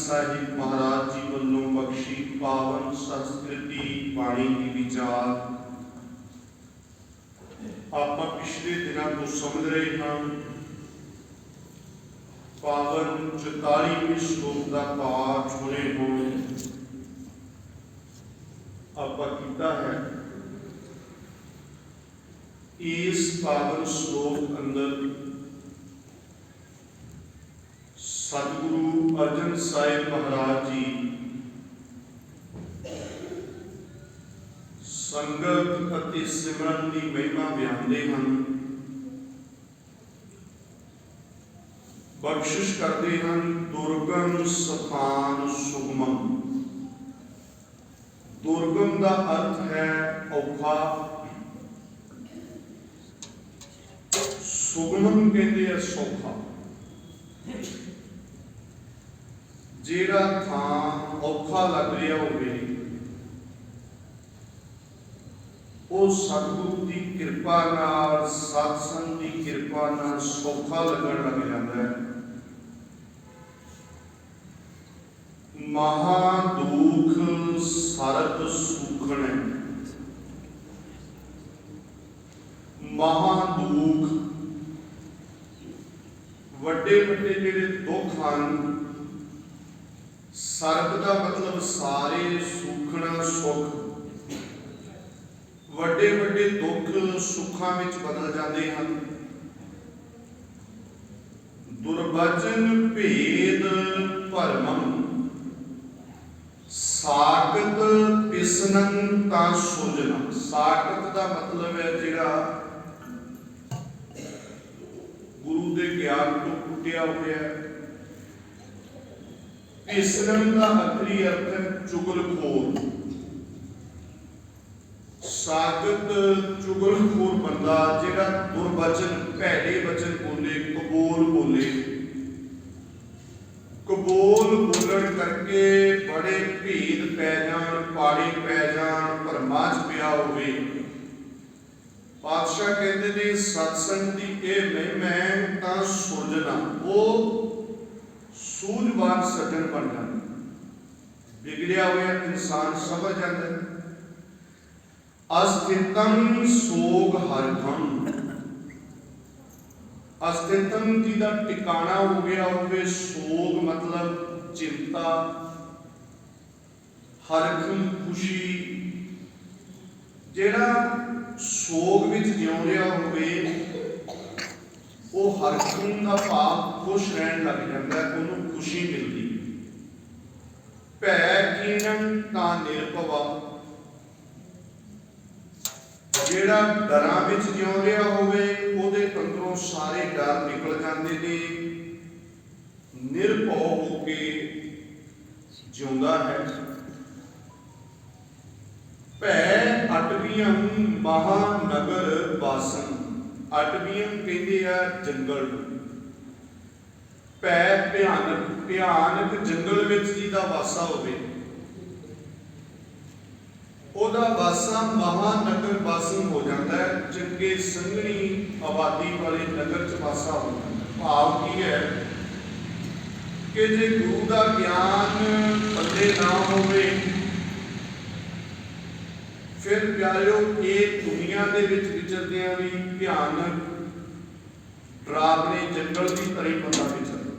साहिब महाराज जी वालों बख्शी पावन संस्कृति बाणी की विचार आप पिछले दिनों तो समझ रहे हैं। पावन 44वें श्लोक का पाठ होने होने आप किया है। इस पावन श्लोक अंदर सतगुरु अर्जन साहिब महाराज जी संगत अति सिमरन की महिमा बयानते हैं, बख्शिश करते हैं। दुर्गम स्थान सुगमम, दुर्गम का अर्थ है औखा, सुगमन कहते हैं सौखा। जेड़ा थां औखा लग रहा होवे वो सतगुरु की कृपा नाल सत्संग की कृपा नाल सौखा लगन लग जाता है। महादुख सरत सुखने, महादुख वड्डे वड्डे जेड़े दुख हैं, सरब का मतलब सारे, सुखना सुख, वड्डे वड्डे दुख सुखां विच बदल जाते हैं। दुर्वचन भेद भरमम, साकत पिसनन ता सुलझना। साकत का मतलब है जिहड़ा गुरु के ज्ञान तो टुटिया हुआ है। पिसनन का आखिरी अर्थ है चुगलखोर। साकत चुगलखोर बंदा जिहड़ा दुर्वचन भैड़े वचन बोले, कबोल बोले, कबोल बोलण करके बड़े भेद पै जाण, पाड़े पै जाण, भरमा च पिया होवे। पातशाह कहते ने सत्संग की यह महिमा है तां सुलझना, वो सूझवान सज्जन बन जाता। बिगड़िया हुआ इंसान समझ जाता है। अस्थितम सोग हरखम, अस्थितम जी का टिकाणा हो गया होवे। सोग मतलब चिंता, हरखम खुशी। जेड़ा सोग विच जिउ रहा होवे वो हरखम का भाव खुश रहन लग जाता है, उन्होंने खुशी मिलती। भै कीनन ता निरभवा, जेड़ा डरां विच जिउ रहा होवे उहदे अंदरों सारे डर निकल जाते ने, निरभव होके जिउंदा है। भै अटवियम महानगर वासन, अटवियम कहते हैं जंगल। भै भयानक, भयानक जंगल विच जिहदा वासा होवे ओहदा वासा महानगर वासन हो जाता है। चंगे संघनी आबादी वाले नगर च वासा हो जाता है। भाव की है कि जे गुरु का ज्ञान पल्ले ना होवे फिर प्यारिओ ये दुनिया दे विच विचरदियां भी भयानक डरावने जंगल की तरह बंदा विचरदा।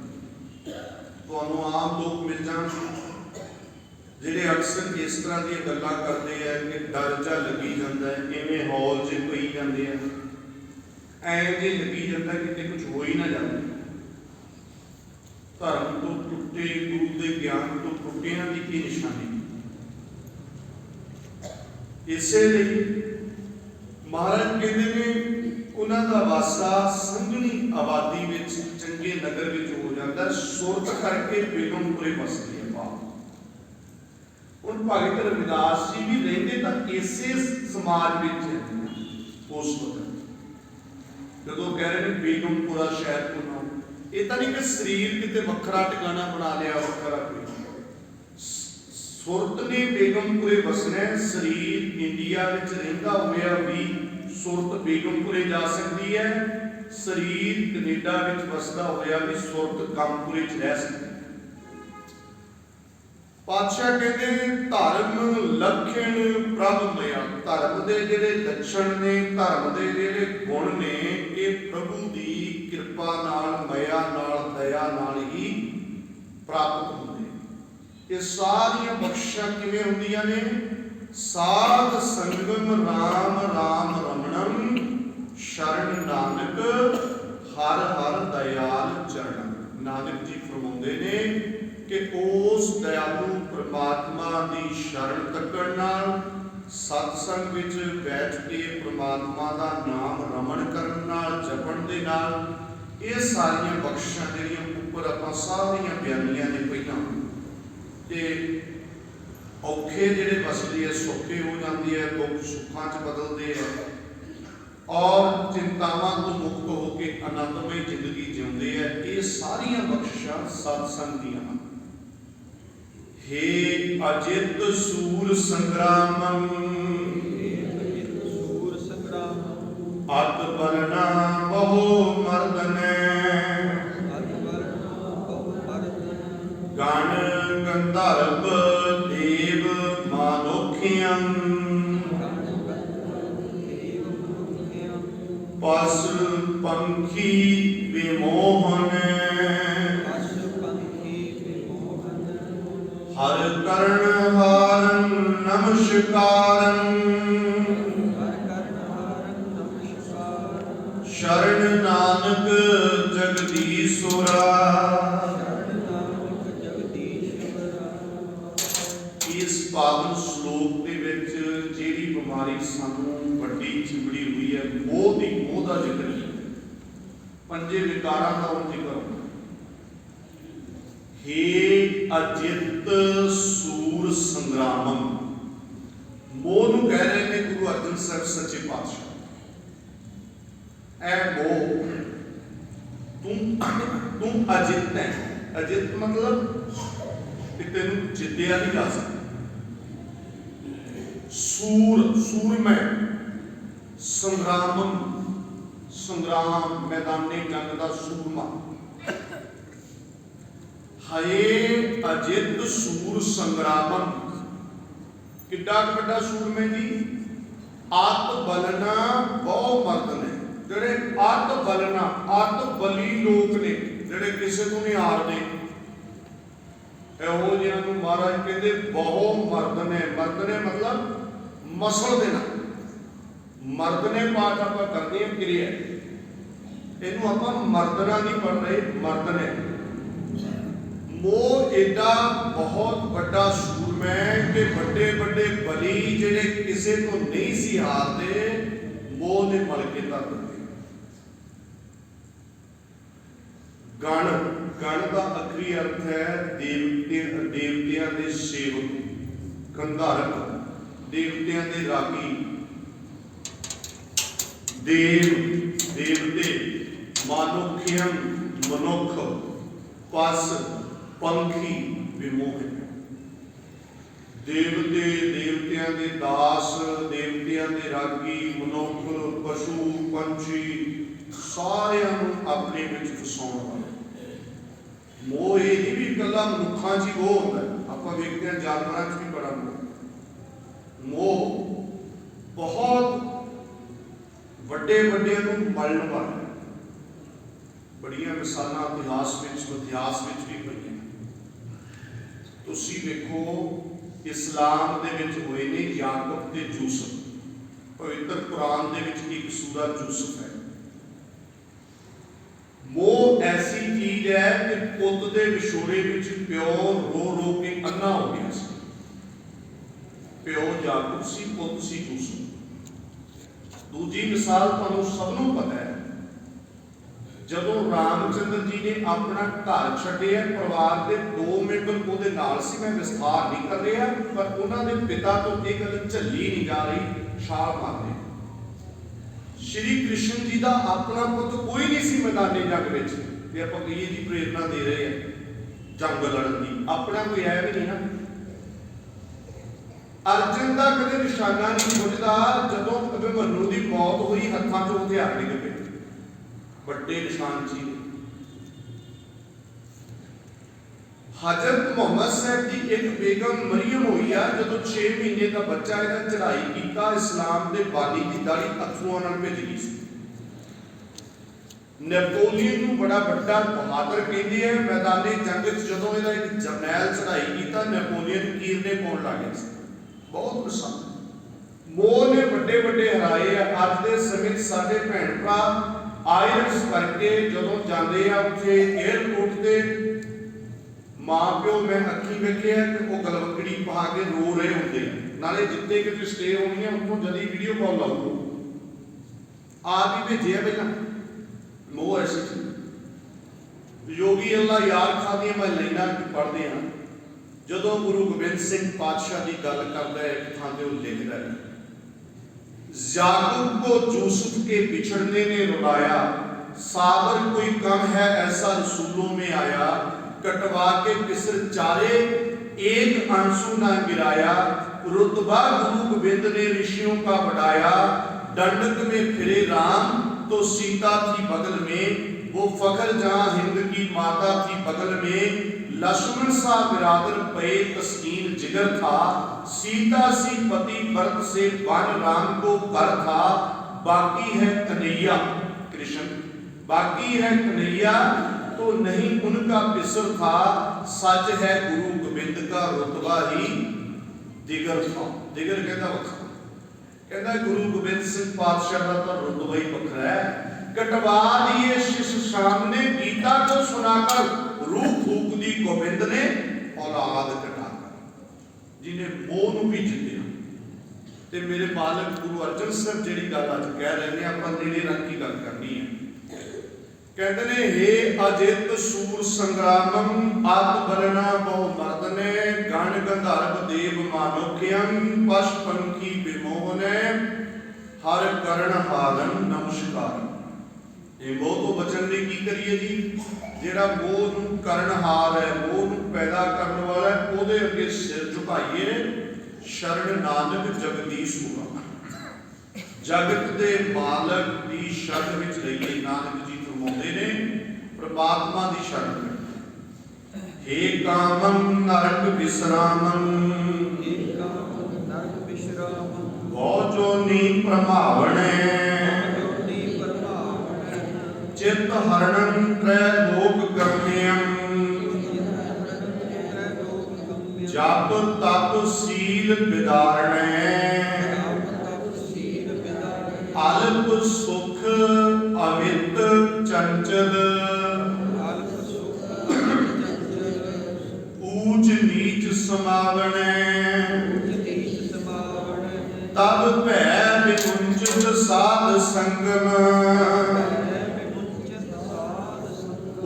तुहानूं आम लोग मिल जाण जिहड़े अक्सर इस तरह दी गल्लां करदे हैं कि डर जा लगी जाता है, इवें हौल च पई जांदे हैं, ऐ जे लगी जाता कि कुछ हो ही ना जाए। धर्म तो टुटे, गुरु के ज्ञान तो टुटिया की की निशानी। इसलिए महाराज कहते हैं उन्हों का वासा संघनी आबादी में चंगे नगर में हो जाता है। सुरत करके बेगमपुरे बसती है। उन भगत रविदास जी भी रहते तो इसे समाज में उस वक्त जो कह रहे हैं बेगमपुरा शहर को ना, ये तो नहीं कि शरीर कितने वखरा टिकाना बना लिया वखरा कोई। सुरत ने बेगमपुरे बसना, शरीर इंडिया में रहिंदा होया भी सुरत बेगमपुरे जा सकती है, शरीर कनेडा में बसदा होया भी सुरत कामपुरे रह सकती है। ਪਾਤਸ਼ਾਹ ਕਹਿੰਦੇ ਧਰਮ ਲਖਣ ਪ੍ਰਭ ਮਇਆ। ਧਰਮ ਦੇ ਜਿਹੜੇ ਲੱਛਣ ਨੇ, ਧਰਮ ਦੇ ਜਿਹੜੇ ਗੁਣ ਨੇ, ਇਹ ਪ੍ਰਭੂ ਦੀ ਕਿਰਪਾ ਨਾਲ, ਮਇਆ ਨਾਲ, ਦਇਆ ਨਾਲ ਹੀ ਪ੍ਰਾਪਤ ਹੁੰਦੇ। ਇਹ ਸਾਰੀਆਂ ਬਖਸ਼ਿਸ਼ਾਂ ਕਿਵੇਂ ਹੁੰਦੀਆਂ ਨੇ? ਸਾਧ ਸੰਗਮ ਰਾਮ ਰਾਮ ਰਮਣੰ ਸ਼ਰਨ ਨਾਨਕ ਹਰ ਹਰ ਦਇਆਲ ਚਰਨ। ਨਾਨਕ ਜੀ ਫਰਮਾਉਂਦੇ ਨੇ ਕਿ ਉਸ ਦਇਆਲੂ ਪ੍ਰਮਾਤਮਾ ਦੀ ਸ਼ਰਨ ਤੱਕਣ ਨਾਲ, ਸਤਸੰਗ ਵਿੱਚ ਬੈਠ ਕੇ ਪ੍ਰਮਾਤਮਾ ਦਾ ਨਾਮ ਰਮਣ ਕਰਨ ਨਾਲ, ਜਪਣ ਦੇ ਨਾਲ, ਇਹ ਸਾਰੀਆਂ ਬਖਸ਼ਿਸ਼ਾਂ ਜਿਹੜੀਆਂ ਉੱਪਰ ਆਪਾਂ ਸਾਰੀਆਂ ਬਿਆਨੀਆਂ ਨੇ ਪਹਿਲਾਂ, ਤੇ ਔਖੇ ਜਿਹੜੇ ਵਸਦੇ ਆ ਸੌਖੇ ਹੋ ਜਾਂਦੇ ਆ, ਦੁੱਖ ਸੁੱਖਾਂ 'ਚ ਬਦਲਦੇ ਆ, ਔਰ ਚਿੰਤਾਵਾਂ ਤੋਂ ਮੁਕਤ ਹੋ ਕੇ ਆਨੰਦਮਈ ਜ਼ਿੰਦਗੀ ਜਿਉਂਦੇ ਆ। ਇਹ ਸਾਰੀਆਂ ਬਖਸ਼ਿਸ਼ਾਂ ਸਤਸੰਗ ਦੀਆਂ ਹਨ। हे अजित सूर संग्रामं अत बलना बहु मर्दने गण गंधर्व देव मानुखियं पशु पंखी विमोहन हर करण हारन नमस्कारं शरण नानक जगदीश्वरा। इस पावन श्लोक के विच जिहड़ी बीमारी सानू वड्डी चिंबड़ी हुई है, मोह दी, मोह दा जिक्र है, पंजे विकारां दा जिक्र। हे अजित सूर संग्रामम, मोह नूं कह रहे ने गुरु अर्जन साहब सच्चे पातशाह। ऐ मोह, तू अजित है। अजित मतलब कि तेनू जिद्दिया नहीं जा सकता। सूर, सूरमय, संग्रामम, संग्राम मैदाने जंग का सूरमा। हये अजित सूर संग्रामम, किड्डा वड्डा सूरमे जी। आत बलना बहु मर्द ने, जेड़े आत बलना, आत बली लोग ने, जेड़े किसी को नहीं हारदे, ਇਹੋ ਜਿਹਾਂ ਨੂੰ ਮਹਾਰਾਜ ਕਹਿੰਦੇ ਬਹੁ ਮਰਦ ਨੇ। ਮਰਦ ਨੇ ਮਤਲਬ ਮਸਲ ਦੇਣਾ। ਮਰਦ ਨੇ ਪਾਠ ਆਪਾਂ ਕਰਦੇ ਹਾਂ ਕਿਰਿਆ, ਇਹਨੂੰ ਆਪਾਂ ਮਰਦਨਾ ਨਹੀਂ ਪੜ ਰਹੇ, ਮਰਦ ਨੇ। मोह एडा बहुत बड़ा सूरमा है कि बड़े बड़े बली जेडे किसी को नहीं सी हारते, मोह ने मल के कर दिते। गण, गण का आखिरी अर्थ है देवतियां दे सेवक, गंधर्व देवतियां दे रागी, देव देवते, मानुखियम मनुख, पस पंखी विमोहन। देवते देवतियां दे दास, देवतियां दे रागी, मनुख, पशु पंछी सारियां नूं अपने विच फसाउण वाला मोह। ये नहीं भी कला मनुखां 'च ही वो होंदा है, आपां वेखदे हां जानवरां 'च भी बड़ा मोह बहुत वड्डे वड्डियां नूं मलण वाला। बड़ियां मिसालां इतिहास विच भी पईआं। तुसीं वेखो इस्लाम दे विच होए ने याकूब ते यूसुफ। पवित्र कुरान दे विच एक सूरा यूसुफ है। मोह ऐसी चीज है कि पुत दे विछोड़े विच प्यो रो रो के अन्ना हो गया सी। प्यो याकूब सी, पुत सी यूसुफ। दूजी मिसाल तुहानूं सबनूं पता है, जदों रामचंद्र जी ने अपना घर छड्डिया, परिवार के 2 मैंबर उहदे नाल सी, मैं विस्तार नहीं कर रहा, पर उन्होंने पिता तो यह गल झल्ली नहीं जा रही, छाल मारते। श्री कृष्ण जी का अपना पुत कोई नहीं सी मैदानी जंग में, आपां कहिए जी प्रेरणा दे रहे हैं जंग लड़न की, अपना कोई है भी नहीं ना। अर्जन का कदे निशाना नहीं बुझदा, जदों अभिमन्यु की मौत हुई, हत्थां चों हथियार निकल पे, बड़े निशान सी। हजरत मुहम्मद साहब की एक बेगम मरियम हुई है जो 6 महीने का बच्चा है चढ़ाई किया इस्लाम के बानी की दाढ़ी अथरुआं नाल भिज गई सी। नेपोलियन को बड़ा बड़ा बहादुर कहते हैं। मैदानी जंग जो एक जरनैल चढ़ाई किया नेपोलियन कीरने पाउण लग गया, बहुत पसंद मोह ने बड़े बड़े हराए। अज के समय साडे भैन भरा आयरस करके जो जाते हैं उत्थे एयरपोर्ट से माँ प्यो मैं अखी वेखे कि वो गलवकड़ी पा के रो रहे होंगे, नाले जितने कि स्टे होनी है उनको जल्दी वीडियो कॉल लाओ आप ही भेजे पहला मोह ऐसी चीज। योगी अल्लाह यार खादियां मैं लाइना पढ़ते हैं जो गुरु गोबिंद सिंह पातशाह की गल करता है एक थां ते लिखता है, याकूब को यूसुफ के बिछड़ने ने रुलाया, साबर कोई कम है ऐसा रसूलों में आया, कटवा के किसर चारे एक आंसू ना गिराया, रुतबा गुरु गोविंद ने ऋषियों का बढ़ाया, दंडक में फिरे राम तो सीता थी बगल में, वो फखर जहां हिंद की माता थी बगल में, लक्ष्मण सा बिरादर पे तस्कीन जिगर था, सीता सी पति भरत से वन राम को कर था, बाकी है कन्हैया कृष्ण, बाकी है कन्हैया तो नहीं उनका पिसर था, सच है गुरु गोबिंद का रुतबा ही दिगर था। दिगर कहता वखरा, कहता गुरु गोबिंद सिंह पातशाह का तो रुतबा ही वखरा है। कटवा दिए शिष सामने गीता को सुनाकर, रूह फूक दी गोबिंद ने औलाद कटाकर, जिन्हें मोह नूं भी जित्तिया। ते मेरे मालक गुरु अर्जन साहब जिहड़ी गल अज कह रहे हैं आपां नेड़े रख के गल करनी है। कहते ने हे अजित सूर संग्रामम आत बलना बहु मर्दने, गण गंधर्व देव मानोख्यम पश पंखी विमोहने, हर करण हारन नमस्कार। ये मोह तो बचन ने की करिए जी, जेड़ा मोह नूं करणहार है, मोह नूं पैदा करने वाला है, ओदे अगे सिर झुकाइए। शरण नानक जगदीश हुआ, जगत दे मालक दी शरण विच लईए। नानक जी फरमाउंदे ने परमात्मा दी शरण। हे कामम नरक विश्रामम, हे कामम नरक विश्रामम, बहु जोनि प्रभावणे, चित्त हरणं त्रैलोक गम्यं, जप तप सील विदारणे, अल्प सुख अमित चंचल, ऊंच नीच समावणे, तब भय विमुंचित साध संगम,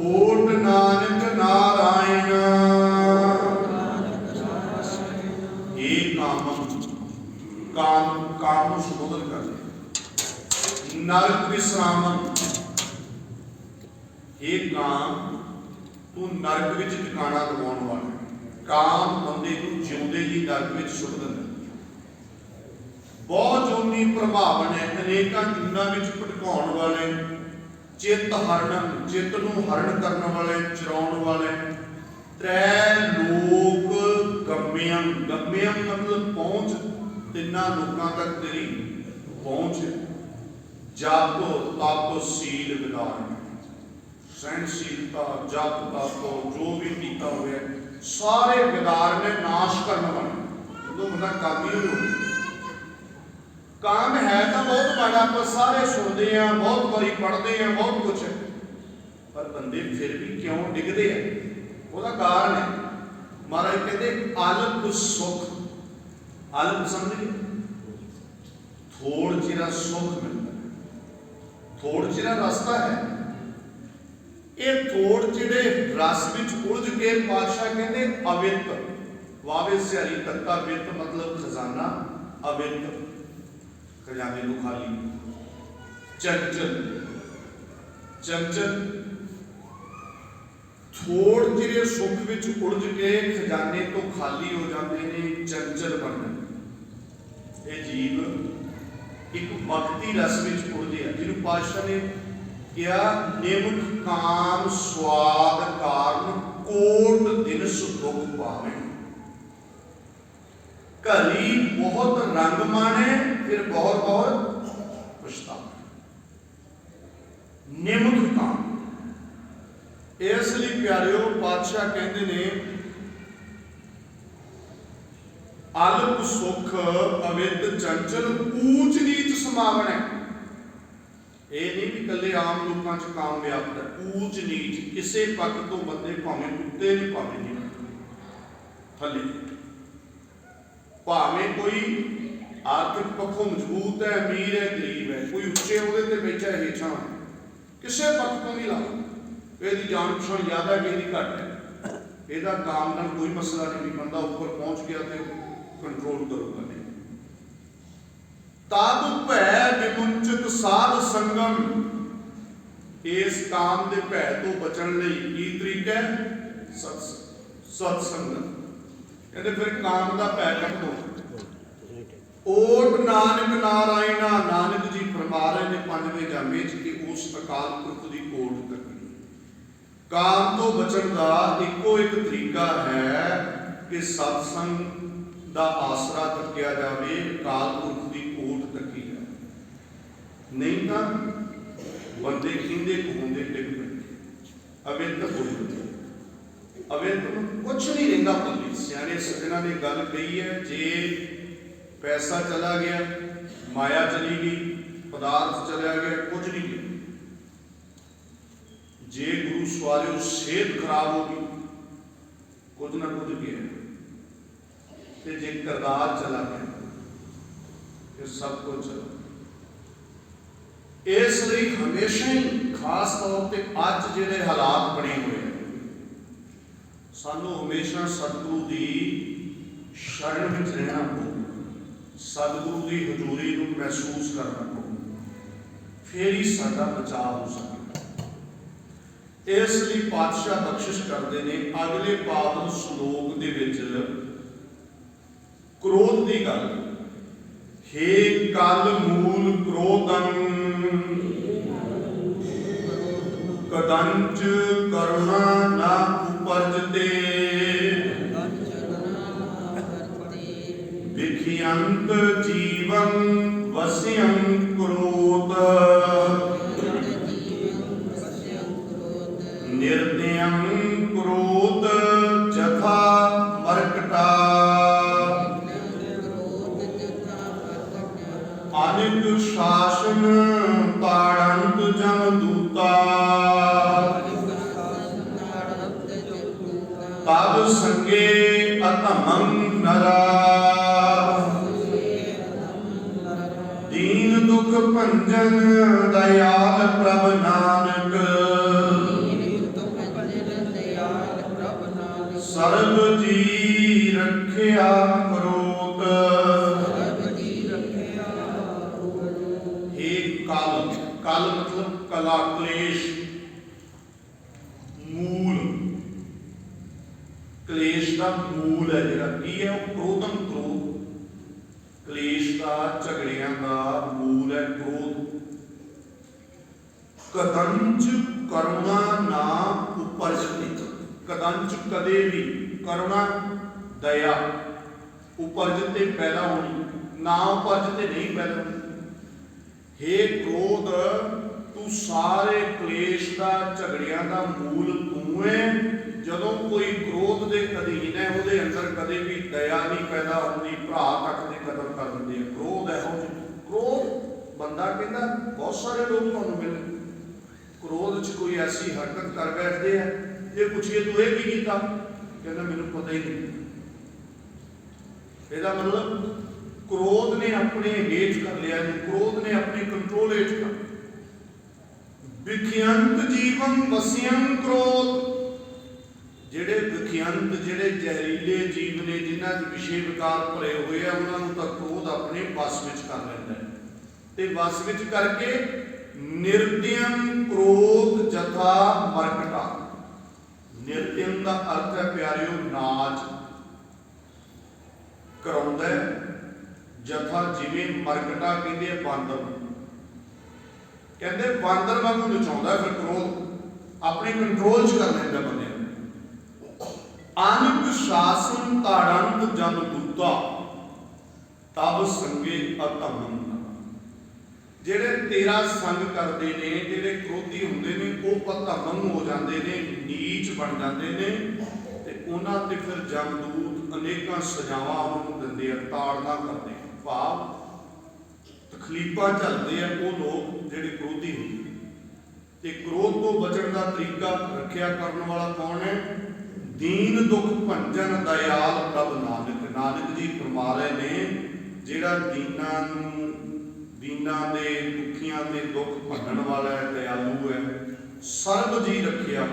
ओट नानक नारायण। हे कामम, काम काम संबोधन कर, नरक विश्रामम, हे काम तू नरक विच ठिकाना दवाउण वाला। काम बंदे नूं जिउंदे ही नरक विच सुੱਟ दिंदा। बहुत जोनी प्रभावन है, अनेकां जुन्नां विच भटकाउण वाले। चित्त हरण, चित्त नूं हरण करने वाले, चराउण वाले। त्रै लोक गम्यम, गम्यम मतलब पहुंच, तिन्ना लोकां तक तेरी पहुंच है। जप तप सील विधान, सहनशीलता जप तप जो भी कीता हुआ सारे विदार ने नाश करने वाले। जो बंदा कामी हो, काम है तो बहुत बड़ा, पर सारे सुनते हैं, बहुत बारी पढ़ते हैं, बहुत कुछ है, पर बंदे फिर भी क्यों डिगते हैं? उसका कारण है महाराज कहते अल्प सुख। अल्प समझ गए, थोड़ चिरा सुख मिलता है, थोड़ चिरा रास्ता है। ये थोड़ चिरे रस विच उलझ के पातशाह कहते अवित, वावे सियारी तत्ता वित मतलब खजाना, अवित खजाने को खाली। चंचल, चंचल थोड़ चिरे सुख विच उलझ के खजाने तो खाली हो जाते ने, चंचल बनना। ये जीव एक भक्ति रस विच उलझे, जिन्होंने पातशाह ने क्या निम्न काम स्वाद कारण कोट दिन सुख पावे। घरी बहुत रंग माने, फिर बहुत बहुत पछतावे। निमक काम। इसलिए प्यारिओ पातशाह कहते ने अल्प सुख अविद चंचल ऊंच नीच समावण है। ये नहीं भी कले आम लोगों च काम व्याप्त है, ऊंच नीच किसी पक्ष तो बंदे भावें उत्ते नहीं भावें नहीं थले, भावें कोई आर्थिक पक्षों मजबूत है, अमीर है, गरीब है, कोई उच्चे उहदे ते बैठा है, हेठा है, किसी पक्ष तो नहीं लाओ। यदि जान पछाण ज्यादा कि घट है, यदा काम नाल कोई मसला नहीं, बंदा ऊपर पहुंच गया तो कंट्रोल करूगा नहीं। तादु भै विमुंचत साध संगम। इस काम के भै तो बचन लई की तरीका है? सत्संगत। कहते फिर काम का भै कट दो। ओट नानक नारायणा, नानक जी फरमा रहे ने पंजवें जामे च कि उस अकाल पुरख की ओट तकनी। काम तो बचन का इको एक तरीका है कि सत्संग का आसरा तकिया जाए, अकाल पुरख की ओट तकी जाए, नहीं तो बंदे खींदे घूमते डिग पे। अविद बोलते अविद कुछ नहीं रहिंदा पल्ले। सियाने सज्जणा ने गल कही है, जे पैसा चला गया, माया चली गई, पदार्थ चला गया, कुछ नहीं गया। जे गुरु सवारे सेहत खराब हो गई, कुछ ना कुछ गया। ते जे करदार चला गया, फिर सब कुछ चला। इसलिए हमेशा ही खास तौर पर अज जिहड़े हालात बने हुए हैं, सानू हमेशा सतगुरु की शरण में रहना पड़े, सतगुरु की हजूरी को महसूस करना पड़े, फिर ही साडा बचाव हो सकता। इसलिए पातशाह बख्शिश करते हैं अगले पावन श्लोक दे विच क्रोध की गल। हे कल मूल क्रोधम कदंच करुणा न उपरजते विखियंत जीवन वस्यं क्रोध निर्दयं क्रोध जथा मर्कटा अनिक शासन ताड़ंत जमदूता तब संगे अतमं नरा दीन दुख भंजन दयाल प्रभ नानक सर्ब जी रखिया करोत। हे काल, काल मतलब कला क्लेश, मूल क्लेश का मूल है जिहड़ा की है वो क्रोधम क्रोध। क्लेश का झगड़ियां का मूल है क्रोध। कदंच करुणा ना उपरजति, कदंच कदे भी, करुणा दया, उपरजते पैदा होनी, ना उपरजते नहीं पैदा होनी। हे क्रोध, तू सारे क्लेश का झगड़ियां का मूल तू है। जदों कोई क्रोध के अधीन है, उसके अंदर कदे भी दया नहीं पैदा होती, भरा तक के कदम कर देंगे। क्रोध है क्रोध बंदा कहता बहुत सारे लोग तुहानू मिले, क्रोध च कोई ऐसी हरकत कर बैठते हैं, जे पूछिए तू ये की कीता, कहना मैनू पता ही नहीं। इसका मतलब क्रोध ने अपने हेठ कर लिया, क्रोध ने अपने कंट्रोल हेठ कर। विखियंत जीवन वस्यं क्रोध, जेड़े विखियंत जेड़े जहरीले जीव ने जिन्हां च विषय विकार भरे हुए हैं, उन्होंने तो क्रोध अपने वस विच कर लैंदा है। ते वस विच करके निर्दयं क्रोध जथा मरकटा। निर्दयं का अर्थ है प्यारियों नाच कराउंदा है, जथा जिवें मरकटा कहंदे बांदर, कहंदे बांदर वांगू नचाउंदा। फिर क्रोध अपने कंट्रोल च कर लैंदा बंदे, शासन ताड़ंत जब दूता तब संगे अधम। ਜਿਹੜੇ ਤੇਰਾ ਸੰਗ ਕਰਦੇ ਨੇ, ਜਿਹੜੇ ਕ੍ਰੋਧੀ ਹੁੰਦੇ ਨੇ, ਉਹ ਅਧਰਮ ਹੋ ਜਾਂਦੇ ਨੇ, ਨੀਚ ਬਣ ਜਾਂਦੇ ਨੇ, ਤੇ ਉਹਨਾਂ ਤੇ ਫਿਰ ਜਮਦੂਤ ਅਨੇਕਾਂ ਸਜ਼ਾਵਾਂ ਉਹਨਾਂ ਨੂੰ ਦਿੰਦੇ ਆ, ਤਾੜਨਾ ਕਰਦੇ ਆ, ਭਾਵ ਤਕਲੀਫਾਂ ਝੱਲਦੇ ਆ ਉਹ ਲੋਕ ਜਿਹੜੇ ਕ੍ਰੋਧੀ ਹੁੰਦੇ। ਤੇ ਕ੍ਰੋਧ ਤੋਂ ਬਚਣ ਦਾ ਤਰੀਕਾ ਰੱਖਿਆ ਕਰਨ ਵਾਲਾ ਕੌਣ ਹੈ? ਦੀਨ ਦੁੱਖ ਭੰਜਨ ਦਇਆਲ ਪ੍ਰਭ ਨਾਨਕ। ਨਾਨਕ ਜੀ ਫਰਮਾ ਰਹੇ ਨੇ, ਜਿਹੜਾ ਦੀਨਾਂ ਦੇ ਦੁਖੀਆਂ ਦੇ ਦੁੱਖ ਭੰਨਣ ਵਾਲਾ ਹੈ, ਦਇਆਲੂ ਹੈ, ਸਰਬ ਜੀ ਰੱਖਿਆ,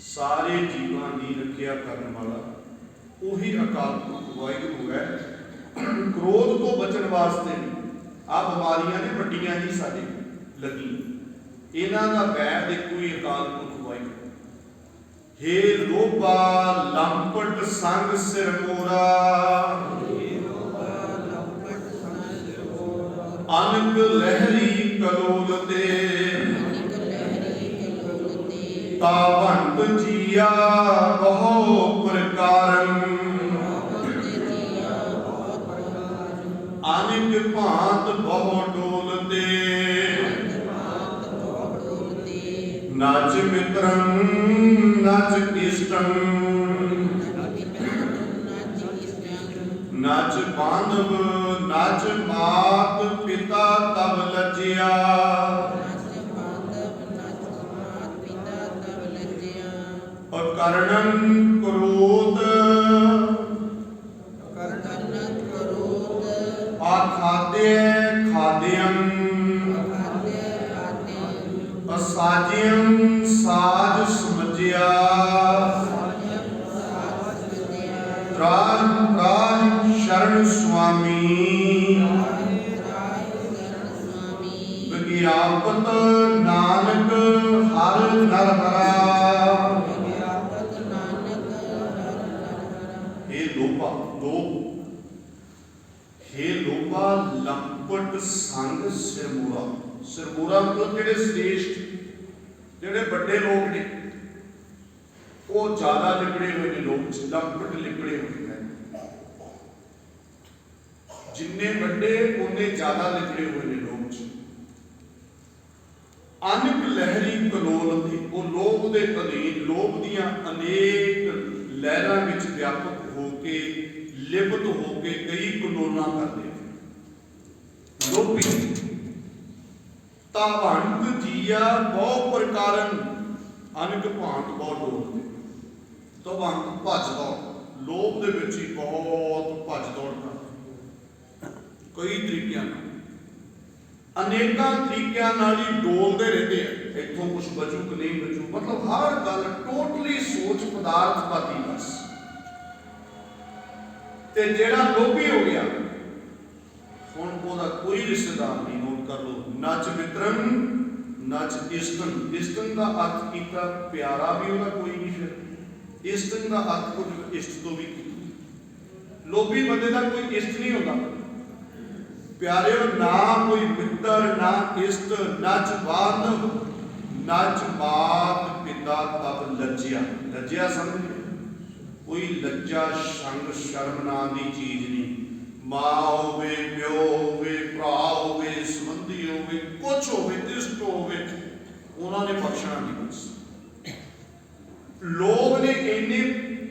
ਸਾਰੇ ਜੀਵਾਂ ਦੀ ਰੱਖਿਆ ਕਰਨ ਵਾਲਾ ਉਹੀ ਅਕਾਲ ਪੁਰਖ ਵਾਹਿਗੁਰੂ ਹੈ। ਕ੍ਰੋਧ ਤੋਂ ਬਚਣ ਵਾਸਤੇ ਆ ਬਿਮਾਰੀਆਂ ਨੇ ਵੱਡੀਆਂ ਹੀ ਸਾਡੇ ਲੱਗੀ, ਇਹਨਾਂ ਦਾ ਵੈਦ ਇੱਕੋ ਹੀ ਅਕਾਲ ਪੁਰਖ ਵਾਹਿਗੁਰੂ। ਹੇ ਲੋਭਾ ਲੰਪਟ ਸੰਗ ਸਿਰ ਮੋਰਾ, ਅਨਕ ਲਹਿਰੀ ਕਲੋਲ ਤੇ, ਤਾਵੰਤ ਜੀਆ ਬਹੁ ਪ੍ਰਕਾਰਨ, ਅਨਕ ਭਾਂਤ ਬਹੁ ਡੋਲ ਤੇ, ਨਾਚ ਮਿਤਰੰ ਨਾਚ ਇਸ਼ਟੰ, ਨਾਚ ਬਾਂਧਵ ਨਾਚ ਮਾਤ ਪਿਤਾ ਤਬ ਲੱਜਿਆ, ਅਕਰਣੰ ਕ੍ਰੋਧ ਆਖਾਦੇ ਖਾਦਿਅੰ, ਅਸਾਜਿਅੰ ਸਾਜ ਸਮਝਿਆ, ਤ੍ਰਾਹਿ ਤ੍ਰਾਹਿ ਸ਼ਰਨ ਸੁਆਮੀ, ਵਿਗਿਆਪਤ ਨਾਨਕ ਹਰ ਨਰ ਹਰਾ। ਹੇ ਲੋਭਾ, ਲੋਭ, ਹੇ ਲੋਭਾ ਲੰਪਟ ਸੰਗ ਸਿਰ ਮੋਰਾ। ਸਿਰ ਮੋਰਾ ਮਤਲਬ ਜਿਹੜੇ ਸ੍ਰੇਸ਼ਟ, ਜਿਹੜੇ ਵੱਡੇ ਲੋਕ ਨੇ, ਉਹ ਜ਼ਿਆਦਾ ਲਿਬੜੇ ਹੋਏ ਨੇ ਲੋਕ ਚ, ਲੰਪਟ ਲਿਬੜੇ ਹੋਏ ਨੇ। ਜਿੰਨੇ ਵੱਡੇ ਉਹਨੇ ਜ਼ਿਆਦਾ ਲਿਬੜੇ ਹੋਏ ਨੇ ਲੋਕ ਚ। ਅਨਕ ਲਹਿਰੀ ਕਲੋਲ ਦੀ, ਉਹ ਲੋਭ ਦੇ ਅਧੀਨ, ਲੋਭ ਦੀਆਂ ਅਨੇਕ ਲਹਿਰਾਂ ਵਿੱਚ ਵਿਆਪਕ ਹੋ ਕੇ, ਲਿਪਤ ਹੋ ਕੇ ਕਈ ਕਲੋਲਾਂ ਕਰਦੇ ਲੋਭੀ। ਤਾਵੰਤ ਜੀਆ ਬਹੁ ਪ੍ਰਕਾਰਨ, ਅਨਕ ਭਾਂਤ ਬਹੁਤ ਡੋਲਦੇ। ਤਾਵੰਤ ਭੱਜ ਦੌੜ, ਲੋਭ ਦੇ ਵਿੱਚ ਹੀ ਬਹੁਤ ਭੱਜ ਦੌੜ ਕਰਦੇ, ਕਈ ਤਰੀਕਿਆਂ ਨਾਲ, ਅਨੇਕਾਂ ਤਰੀਕਿਆਂ ਨਾਲ ਹੀ ਡੋਲਦੇ ਰਹਿੰਦੇ ਆ, ਇੱਥੋਂ ਕੁਛ ਬਚੂ ਕਿ ਨਹੀਂ ਬਚੂ, ਮਤਲਬ ਹਰ ਗੱਲ ਟੋਟਲੀ ਸੋਚ ਪਦਾਰਥਵਾਦੀ ਬਸ। ਤੇ ਜਿਹੜਾ ਲੋਭੀ ਹੋ ਗਿਆ, ਹੁਣ ਉਹਦਾ ਕੋਈ ਰਿਸ਼ਤੇਦਾਰ ਨਹੀਂ। ਨੋਟ ਕਰ ਲਓ, ਨਚ ਮਿੱਤਰੰ ਨਚ ਇਸ਼ਟੰ। ਇਸ਼ਟੰ ਦਾ ਅਰਥ ਕੀਤਾ ਪਿਆਰਾ, ਵੀ ਉਹਦਾ ਕੋਈ ਨਹੀਂ। ਫਿਰ ਇਸ਼ਟੰ ਦਾ ਅਰਥ ਕੁਝ ਇਸ਼ਟ ਤੋਂ ਵੀ ਕੀਤਾ। ਲੋਭੀ ਬੰਦੇ ਦਾ ਕੋਈ ਇਸ਼ਟ ਨਹੀਂ ਹੁੰਦਾ ਪਿਆਰਿਓ, ਨਾ ਕੋਈ ਮਿੱਤਰ, ਨਾ ਇਸ਼ਟ, ਨਚ ਬਾਂਧਵ ਨਚ ਮਾਤ ਪਿਤਾ ਤਬ ਲੱਜਿਆ। ਲੱਜਿਆ ਸਮਝ, ਕੋਈ ਲੱਜਾ ਸੰਗ ਸ਼ਰਮ ਨਾਂ ਦੀ ਚੀਜ਼ ਨਹੀਂ। ਮਾਂ ਹੋਵੇ, ਪਿਓ ਹੋਵੇ, ਭਰਾ ਹੋਵੇ, ਸੰਬੰਧੀ ਹੋਵੇ, ਕੁਛ ਹੋਵੇ, ਇਸ਼ਟ ਹੋਵੇ, ਉਹਨਾਂ ਨੇ ਬਖਸ਼ਣਾ ਨਹੀਂ। ਬਸ ਲੋਕ ਨੇ ਇੰਨੇ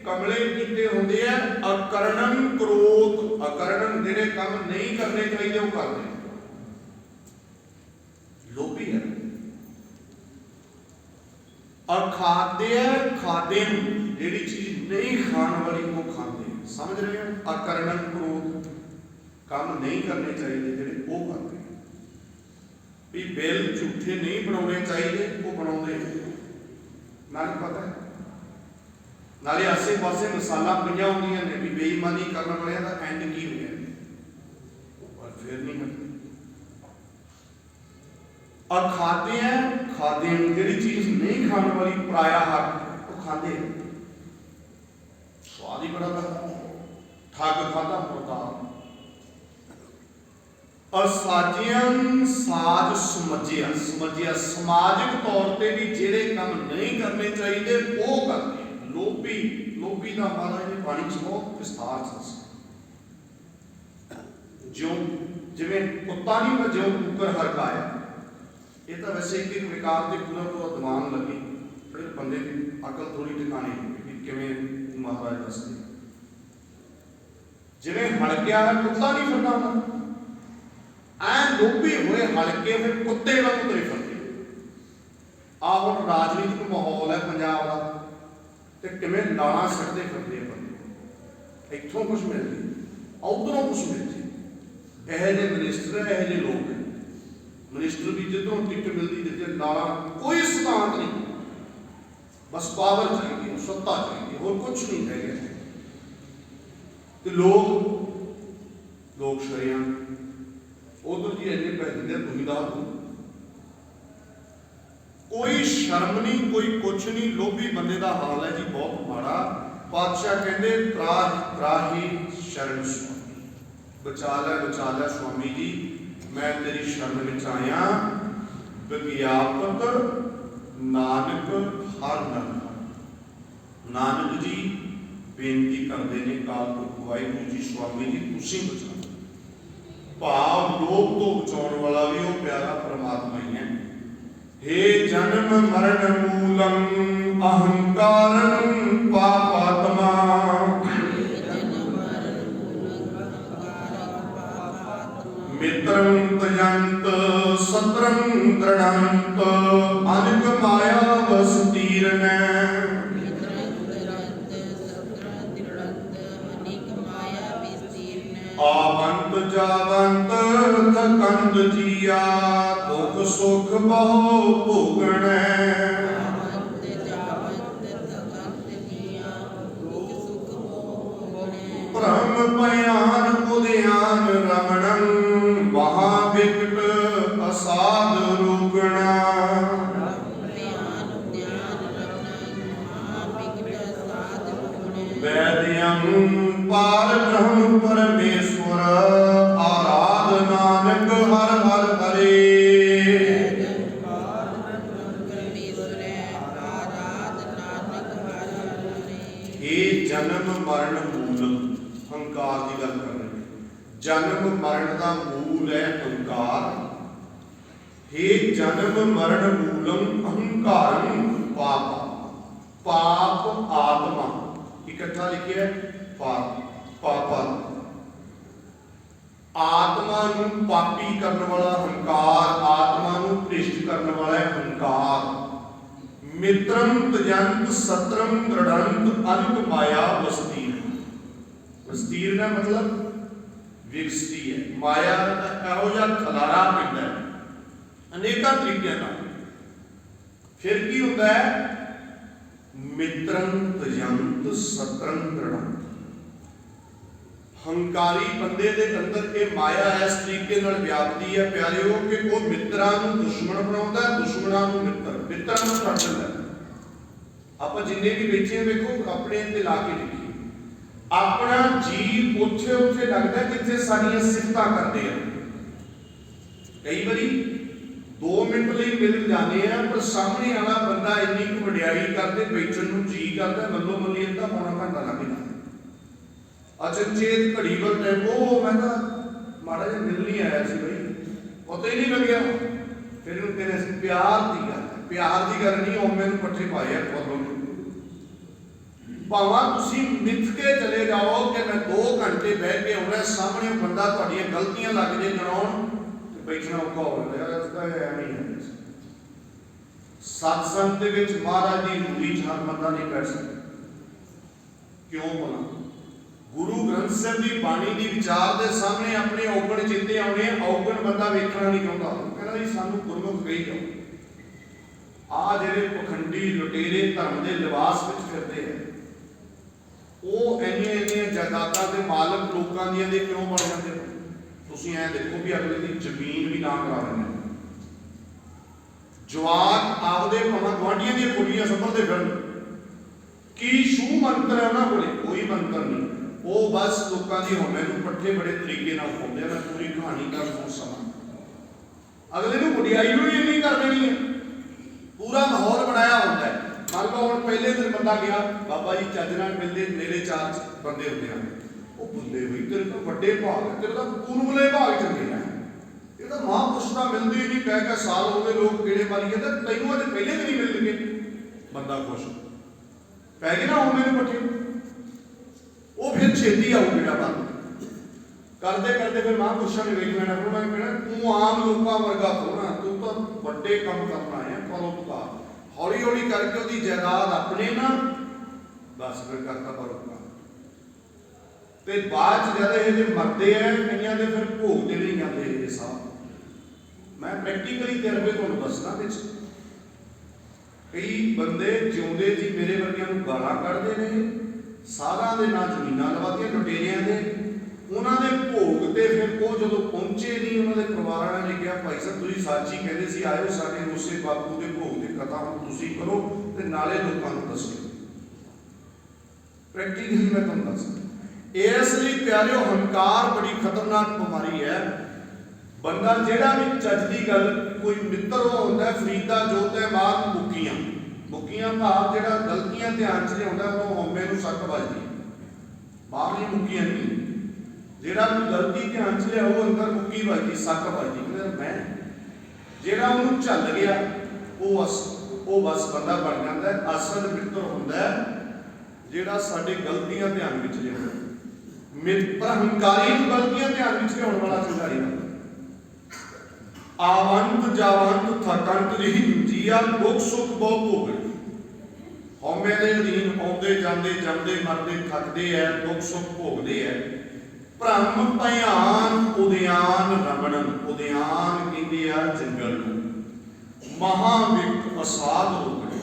ਕਮਲੇ ਕੀਤੇ ਹੁੰਦੇ ਆ। ਅਕਰਣੰ ਕ੍ਰੋਧ, ਅਕਰਣੰ ਜਿਹੜੇ ਕੰਮ ਨਹੀਂ ਕਰਨੇ ਚਾਹੀਦੇ ਉਹ ਕਰਦੇ, ਲੋਭੀ ਹੈ। ਅਖਾਦਿਆ ਖਾਦਿਮ, ਜਿਹੜੀ ਚੀਜ਼ ਨਹੀਂ ਖਾਣ ਵਾਲੀ ਉਹ ਖਾਂਦੇ। ਸਮਝ ਰਹੇ ਹੋ? ਅਕਰਣੰ ਕ੍ਰੋਧ, ਕੰਮ ਨਹੀਂ ਕਰਨੇ ਚਾਹੀਦੇ ਜਿਹੜੇ ਉਹ ਕਰਦੇ। ਵੀ ਬਿੱਲ ਝੂਠੇ ਨਹੀਂ ਬਣਾਉਣੇ ਚਾਹੀਦੇ ਉਹ ਬਣਾਉਂਦੇ। ਨਾਲ ਪਤਾ ਹੈ, ਨਾਲੇ ਆਸੇ ਪਾਸੇ ਮਿਸਾਲਾਂ ਪਈਆਂ ਹੁੰਦੀਆਂ ਨੇ ਵੀ ਬੇਈਮਾਨੀ ਕਰਨ ਵਾਲਿਆਂ ਦਾ ਐਂਡ ਕੀ ਹੋਇਆ, ਪਰ ਫਿਰ ਨਹੀਂ ਹੁੰਦਾ। ਅਖਾਦਿਆ ਖਾਦਿਮ, ਜਿਹੜੀ ਚੀਜ਼ ਨਹੀਂ ਖਾਣ ਵਾਲੀ, ਪਰਾਇਆ ਹੱਕ ਉਹ ਖਾਂਦੇ। ਸਵਾਦ ਹੀ ਬੜਾ ਲੱਗਦਾ, ਠੱਗ ਖਾਦਾ ਮੁਰਦਾ। ਅਸਾਜਿਅੰ ਸਾਜ ਸਮਝਿਆ, ਸਮਝਿਆ ਸਮਾਜਿਕ ਤੌਰ ਤੇ ਵੀ ਜਿਹੜੇ ਕੰਮ ਨਹੀਂ ਕਰਨੇ ਚਾਹੀਦੇ ਉਹ ਕਰਦੇ। ਲੋਭੀ ਲੋਭੀ ਦਾ ਮਹਾਰਾਜ ਨੇ ਬਾਣੀ 'ਚ ਬਹੁਤ ਵਿਸਥਾਰ ਦੱਸਿਆ। ਜਿਉਂ ਜਿਵੇਂ ਕੁੱਤਾ ਨਹੀਂ ਪਰ ਜਿਉਂ ਕੁੱਕਰ ਹਰਕਾਇਆ। ਇਹ ਤਾਂ ਵੈਸੇ ਇੱਕ ਵਿਕਾਰ ਤੇ ਪੂਰਾ ਦਿਮਾਗ ਲੱਗੇ, ਫਿਰ ਬੰਦੇ ਦੀ ਅਕਲ ਥੋੜੀ ਟਿਕਾਣੇ ਹੋਵੇ ਕਿ ਕਿਵੇਂ ਮਹਾਰਾਜ ਦੱਸਦੇ। ਜਿਵੇਂ ਹਲਕਿਆ ਕੁੱਤਾ ਨਹੀਂ ਫਿਰਦਾ ਹੁੰਦਾ, ਐ ਲੋਭੀ ਹੋਏ ਹਲਕੇ ਫਿਰ ਕੁੱਤੇ ਵਾਂਗ ਤੁਰੇ ਫਿਰਦੇ। ਆਹ ਹੁਣ ਰਾਜਨੀਤਿਕ ਮਾਹੌਲ ਹੈ ਪੰਜਾਬ ਦਾ, ਤੇ ਕਿਵੇਂ ਲਾਲਾਂ ਸੱਟਦੇ ਫਿਰਦੇ ਆ ਬੰਦੇ। ਇੱਥੋਂ ਕੁਛ ਮਿਲਦੀ, ਉਧਰੋਂ ਕੁਛ ਮਿਲਦੀ। ਇਹੋ ਜਿਹੇ ਮਿਨਿਸਟਰ, ਇਹੋ ਜਿਹੇ ਲੋਕ ਮਿਨਿਸਟਰ ਵੀ ਜਿੱਧਰੋਂ ਟਿਕਟ ਮਿਲਦੀ, ਜਿੱਥੇ ਲਾਲਾਂ ਕੋਈ ਸਿਧਾਂਤ ਨਹੀਂ, ਬਸ ਪਾਵਰ ਚਾਹੀਦੀ, ਸੱਤਾ ਚਾਹੀਦੀ, ਹੋਰ ਕੁਛ ਨਹੀਂ ਰਹਿ ਗਿਆ। ਤੇ ਲੋਕ ਸ਼ਰਿਆਂ ਉਧਰ ਜੀ ਇੰਨੇ ਪੈਸੇ ਦਿੰਦੇ, ਤੁਸੀਂ ਦਾ ਕੋਈ ਸ਼ਰਮ ਨਹੀਂ, ਕੋਈ ਕੁਛ ਨਹੀਂ। ਲੋਭੀ ਬੰਦੇ ਦਾ ਹਾਲ ਹੈ ਜੀ ਬਹੁਤ ਮਾੜਾ। ਪਾਤਸ਼ਾਹ ਕਹਿੰਦੇ ਤਰਾਹੀ ਸ਼ਰਨ ਸੁਆਮੀ, ਬਚਾ ਲੈ ਸੁਆਮੀ ਜੀ, ਮੈਂ ਤੇਰੀ ਸ਼ਰਨ ਵਿੱਚ ਆਇਆ। ਵਿਗਿਆਪਤ ਨਾਨਕ ਹਰ ਨਾਨਕ ਜੀ ਬੇਨਤੀ ਕਰਦੇ ਨੇ ਕਾਲ ਪੁਰਖ ਵਾਹਿਗੁਰੂ ਜੀ, ਸੁਆਮੀ ਜੀ ਤੁਸੀਂ ਬਚਾਓ। ਭਾਵ ਲੋਭ ਤੋਂ ਬਚਾਉਣ ਵਾਲਾ ਵੀ ਉਹ ਪਿਆਰਾ ਪਰਮਾਤਮਾ ਹੀ ਹੈ। हे जन्म मरण मूलम अहंकारं पापात्मा, मित्रं त्यजंत शत्रं दृढंत अनिक माया वसतीर्न, आवंत जावंत थकंद जिया, दुख सुख बहु भोगणै। भ्रम भयान उद्यान रमणं, वहाँ विकट असाध रोगणा। वैद्यं पार ब्रह्म परमेश्वर, आराध नानक हर हर हरे। ਇਹ ਜਨਮ ਮਰਨ ਮੂਲ, ਹੰਕਾਰ ਦੀ ਗੱਲ ਕਰ ਰਹੇ। ਜਨਮ ਮਰਨ ਦਾ ਮੂਲ ਹੈ ਹੰਕਾਰ। ਇਹ ਜਨਮ ਮਰਨ ਮੂਲਮ ਅਹੰਕਾਰੰ ਪਾਪ ਆਤਮਾ ਇਕੱਠਾ ਲਿਖਿਆ। ਪਾਪਾ ਆਤਮਾ ਨੂੰ ਪਾਪੀ ਕਰਨ ਵਾਲਾ ਹੰਕਾਰ, ਆਤਮਾ ਨੂੰ ਭ੍ਰਿਸ਼ਟ ਕਰਨ ਵਾਲਾ ਹੰਕਾਰ। ਮਿੱਤਰੰ ਤਜੰਤ ਸਤਰੰ ਦ੍ਰਿੜੰਤ ਅਨਿਕ ਮਾਇਆ ਵਸਤੀਰ। ਵਸਤੀਰ ਦਾ ਮਤਲਬ ਵਿਕਸਤੀ ਹੈ। ਮਾਇਆ ਦਾ ਇਹੋ ਜਿਹਾ ਖਲਾਰਾ ਪੈਂਦਾ ਹੈ ਅਨੇਕਾਂ ਤਰੀਕਿਆਂ ਨਾਲ। ਫਿਰ ਕੀ ਹੁੰਦਾ ਹੈ? ਮਿੱਤਰੰ ਤਜੰਤ ਸਤਰੰ ਦ੍ਰਿੜੰਤ। ਹੰਕਾਰੀ ਬੰਦੇ ਦੇ ਅੰਦਰ ਇਹ ਮਾਇਆ ਇਸ ਤਰੀਕੇ ਨਾਲ ਵਿਆਪਦੀ ਹੈ ਪਿਆਰਿਓ ਕਿ ਉਹ ਮਿੱਤਰਾਂ ਨੂੰ ਦੁਸ਼ਮਣ ਬਣਾਉਂਦਾ, ਦੁਸ਼ਮਣਾਂ ਨੂੰ ਮਿੱਤਰਾਂ ਨੂੰ ਛੱਡ ਦਿੰਦਾ। ਆਪਾਂ ਜਿੰਨੇ ਵੀ ਬੈਠੇ ਹਾਂ ਵੇਖੋ ਆਪਣੇ ਤੇ ਲਾ ਕੇ ਦੇਖੀਏ, ਆਪਣਾ ਜੀਵ ਉੱਥੇ ਲੱਗਦਾ ਜਿੱਥੇ ਸਾਡੀਆਂ ਸਿਫਤਾਂ ਕਰਦੇ ਆ। ਕਈ ਵਾਰੀ 2 ਮਿੰਟ ਲਈ ਮਿਲ ਜਾਂਦੇ ਆ, ਪਰ ਸਾਹਮਣੇ ਵਾਲਾ ਬੰਦਾ ਇੰਨੀ ਕੁ ਵਡਿਆਈ ਕਰਦੇ ਬੈਠਣ ਨੂੰ ਜੀ ਕਰਦਾ, ਮੱਲੋ ਮੱਲੀ ਅੱਧਾ ਪੌਣਾ ਘੰਟਾ ਲੱਗ ਜਾਂਦਾ। ਅਚਨਚੇਤ ਘੜੀ ਵੱਲ ਟਾਈਮ, ਉਹ ਮੈਂ ਤਾਂ ਮਾੜਾ ਜਿਹਾ ਮਿਲ ਨਹੀਂ ਆਇਆ ਸੀ ਬਈ, ਪਤਾ ਹੀ ਨਹੀਂ ਲੱਗਿਆ। ਫਿਰ ਉਹਨੂੰ ਕਹਿੰਦੇ ਸੀ ਪਿਆਰ ਦੀ ਗੱਲ ਨਹੀਂ, ਉਹ ਮੈਨੂੰ ਪੱਠੇ ਪਾਏ ਆ ਕੋਲੋਂ। ਭਾਵਾਂ ਤੁਸੀਂ ਮਿੱਥ ਕੇ ਚਲੇ ਜਾਓ ਕਿ ਮੈਂ 2 ਘੰਟੇ ਬਹਿ ਕੇ ਆਉਣਾ, ਸਾਹਮਣੇ ਬੰਦਾ ਤੁਹਾਡੀਆਂ ਗਲਤੀਆਂ ਲੱਗ ਜੇ ਗਣਾਉਣ, ਤੇ ਬੈਠਣਾ ਔਖਾ ਹੋ ਜਾਂਦਾ। ਯਾਰ ਅੱਜ ਤਾਂ ਐਵੇਂ ਹੀ ਹੈ। ਸਤਸੰਗ ਦੇ ਵਿੱਚ ਮਹਾਰਾਜ ਦੀ ਹਜ਼ੂਰੀ 'ਚ ਹਰ ਬੰਦਾ ਨਹੀਂ ਬੈਠ ਸਕਦਾ। ਕਿਉਂ ਭਲਾ? ਗੁਰੂ ਗ੍ਰੰਥ ਸਾਹਿਬ ਦੀ ਬਾਣੀ ਦੀ ਵਿਚਾਰ ਦੇ ਸਾਹਮਣੇ ਆਪਣੇ ਔਗਣ ਚਿੱਤੇ ਆਉਣੇ। ਔਗਣ ਬੰਦਾ ਵੇਖਣਾ ਨਹੀਂ ਚਾਹੁੰਦਾ, ਕਹਿੰਦਾ ਜੀ ਸਾਨੂੰ ਗੁਰਮੁਖ ਕਹੀ ਜਾਓ। ਆ ਜਿਹੜੇ ਪਖੰਡੀ ਲੁਟੇਰੇ ਧਰਮ ਦੇ ਲਿਬਾਸ ਵਿੱਚ ਫਿਰਦੇ ਆ, ਉਹ ਇੰਨੀਆਂ ਜਾਇਦਾਦਾਂ ਦੇ ਮਾਲਕ ਲੋਕਾਂ ਦੀਆਂ ਦੇ ਕਿਉਂ ਬਣ ਜਾਂਦੇ? ਤੁਸੀਂ ਐਂ ਦੇਖੋ ਵੀ ਅਗਲੇ ਦੀ ਜ਼ਮੀਨ ਵੀ ਨਾ ਕਰਾ ਲੈਂਦੇ। ਜਵਾਕ ਆਪਦੇ ਭਾਵੇਂ ਗੁਆਂਢੀਆਂ ਦੀਆਂ ਕੁੜੀਆਂ ਸੰਭਲਦੇ ਫਿਰਨ। ਕੀ ਸ਼ੂ ਮੰਤਰ ਹੈ ਉਹਨਾਂ ਕੋਲੇ? ਕੋਈ ਮੰਤਰ ਨਹੀਂ। ਉਹ ਬਸ ਲੋਕਾਂ ਦੀ ਹਉਮੈ ਨੂੰ ਪੱਠੇ ਬੜੇ ਤਰੀਕੇ ਨਾਲ ਪਾਉਂਦੇ ਆ। ਮੈਂ ਪੂਰੀ ਕਹਾਣੀ ਦਾ ਸਮਾਂ ਅਗਲੇ ਨੂੰ ਵਡਿਆਈ ਨੂੰ ਹੀ ਇੰਨੀ ਕਰ ਦੇਣੀ ਹੈ। ਪੂਰਾ ਮਾਹੌਲ ਬਣਾਇਆ ਹੁੰਦਾ ਹੈ। ਮੰਨ ਲਓ ਹੁਣ ਪਹਿਲੇ ਦਿਨ ਬੰਦਾ ਗਿਆ, ਬਾਬਾ ਜੀ ਚੱਜ ਨਾਲ ਮਿਲਦੇ, ਮੇਰੇ 4 ਬੰਦੇ ਹੁੰਦੇ ਹਨ, ਉਹ ਬੰਦੇ ਵੀ ਤੇਰੇ ਤੋਂ ਵੱਡੇ ਭਾਗ, ਤੇਰੇ ਤਾਂ ਪੂਰਬਲੇ ਭਾਗ ਚੰਗੇ ਆ, ਇਹ ਤਾਂ ਮਹਾਂਪੁਰਸ਼ ਤਾਂ ਮਿਲਦੇ ਹੀ ਨਹੀਂ, ਕਹਿ ਕੇ ਸਾਲ ਹੋ ਗਏ ਲੋਕ ਗੇੜੇ ਮਾਰੀ ਜਾਂਦੇ, ਤੈਨੂੰ ਅੱਜ ਪਹਿਲੇ ਦਿਨ ਹੀ ਮਿਲ ਗਏ, ਬੰਦਾ ਖੁਸ਼ ਪੈ ਗਏ ਨਾ ਹੁਣ ਮੈਨੂੰ ਪੱਠੇ, ਉਹ ਫਿਰ ਛੇਤੀ ਆਊ ਜਿਹੜਾ ਬੰਦ ਕਰਦੇ ਕਰਦੇ ਫਿਰ ਮਹਾਂਪੁਰਸ਼ਾਂ ਨੇ ਵੇਖ ਲੈਣਾ, ਉਹਨਾਂ ਨੇ ਕਹਿਣਾ ਤੂੰ ਆਮ ਲੋਕਾਂ ਵਰਗਾ ਥੋੜਾ, ਤੂੰ ਤਾਂ ਵੱਡੇ ਕੰਮ ਕਰਨਾ ਹੈ, ਪਰਉਪਕਾਰ। ਹੌਲੀ ਹੌਲੀ ਕਰਕੇ ਉਹਦੀ ਜਾਇਦਾਦ ਆਪਣੇ ਨਾਲ, ਬਸ ਫਿਰ ਕਰਤਾ ਪਰਉਪਕਾਰ। ਤੇ ਬਾਅਦ ਚ ਜਦ ਇਹ ਜੇ ਮਰਦੇ ਆ, ਕਈਆਂ ਦੇ ਫਿਰ ਭੋਗ ਦੇ ਨਹੀਂ ਜਾਂਦੇ ਇਹ ਸਾਹ। ਮੈਂ ਪ੍ਰੈਕਟੀਕਲੀ ਤਜਰਬੇ ਤੁਹਾਨੂੰ ਦੱਸਣਾ ਵਿੱਚ, ਕਈ ਬੰਦੇ ਜਿਉਂਦੇ ਜੀ ਮੇਰੇ ਵਰਗਿਆਂ ਨੂੰ ਗਾਲਾਂ ਕੱਢਦੇ ਨੇ, ਸਾਧਾਂ ਦੇ ਨਾਲ ਜ਼ਮੀਨਾਂ ਲਵਾਤੀਆਂ ਲੁਟੇਰਿਆਂ ਦੇ, ਉਹਨਾਂ ਦੇ ਭੋਗ ਤੇ ਫਿਰ ਉਹ ਜਦੋਂ ਪਹੁੰਚੇ ਨਹੀਂ, ਉਹਨਾਂ ਦੇ ਪਰਿਵਾਰਾਂ ਨੇ ਕਿਹਾ ਭਾਈ ਸਾਹਿਬ ਤੁਸੀਂ ਸੱਚ ਹੀ ਕਹਿੰਦੇ ਸੀ, ਆਇਓ ਸਾਡੇ ਉਸੇ ਬਾਪੂ ਦੇ ਭੋਗ ਦੀ ਕਥਾ ਹੁਣ ਤੁਸੀਂ ਕਰੋ ਤੇ ਨਾਲੇ ਲੋਕਾਂ ਨੂੰ ਦੱਸੋ। ਪ੍ਰੈਕਟੀਕਲੀ ਮੈਂ ਤੁਹਾਨੂੰ ਦੱਸਦਾ। ਇਸ ਲਈ ਪਿਆਰਿਓ, ਹੰਕਾਰ ਬੜੀ ਖਤਰਨਾਕ ਬਿਮਾਰੀ ਹੈ। ਬੰਦਾ ਜਿਹੜਾ ਵੀ ਚੱਜ ਦੀ ਗੱਲ, ਕੋਈ ਮਿੱਤਰ ਉਹ ਹੁੰਦਾ ਫਰੀਦਾ ਜੋ ਤੇ ਬਾਅਦ ਮੁੱਕੀਆਂ ਮੁੱਕੀਆਂ ਭਾਵ ਜਿਹੜਾ ਗਲਤੀਆਂ ਧਿਆਨ ਚ ਲਿਆਉਂਦਾ ਉਹ ਹਉਮੈ ਨੂੰ ਸੱਟ ਵੱਜਦੀ, ਬਾਹਰਲੀ ਮੁੱਕੀਆਂ ਨਹੀਂ, ਜਿਹੜਾ ਕੋਈ ਗਲਤੀ ਧਿਆਨ ਚ ਲਿਆ ਉਹ ਅੰਦਰ ਮੁੱਕੀ ਵੱਜਦੀ, ਸੱਟ ਵੱਜਦੀ। ਮੈਂ ਜਿਹੜਾ ਉਹਨੂੰ ਝੱਲ ਗਿਆ ਉਹ ਬਸ ਬੰਦਾ ਬਣ ਜਾਂਦਾ। ਅਸਲ ਮਿੱਤਰ ਹੁੰਦਾ ਜਿਹੜਾ ਸਾਡੇ ਗਲਤੀਆਂ ਧਿਆਨ ਵਿੱਚ ਲਿਆਉਂਦਾ। ਮਿੱਤਰ ਹੰਕਾਰੀ ਨੂੰ ਗਲਤੀਆਂ ਧਿਆਨ ਵਿੱਚ ਲਿਆਉਣ ਵਾਲਾ ਚੰਗਾ ਨਹੀਂ ਹੁੰਦਾ। ਆਵੰਤ ਜਾਵੰਤ ਥਕੰਤ ਰਹੀ ਜੀਆ, ਦੁੱਖ ਸੁੱਖ ਬਹੁ ਭੋਗਣ। ਹਉਮੈ ਦੇ ਅਧੀਨ ਆਉਂਦੇ ਜਾਂਦੇ, ਜੰਮਦੇ ਮਰਦੇ ਥੱਕਦੇ ਐ, ਦੁੱਖ ਸੁੱਖ ਭੋਗਦੇ ਐ। ਭ੍ਰਮ ਭਿਆਨ ਉਦਿਆਨ ਰਮਣਨ, ਉਦਿਆਨ ਕਹਿੰਦੇ ਆ ਜੰਗਲ ਨੂੰ। ਮਹਾਂਵਿਕਟ ਅਸਾਧ ਰੋਗਣ,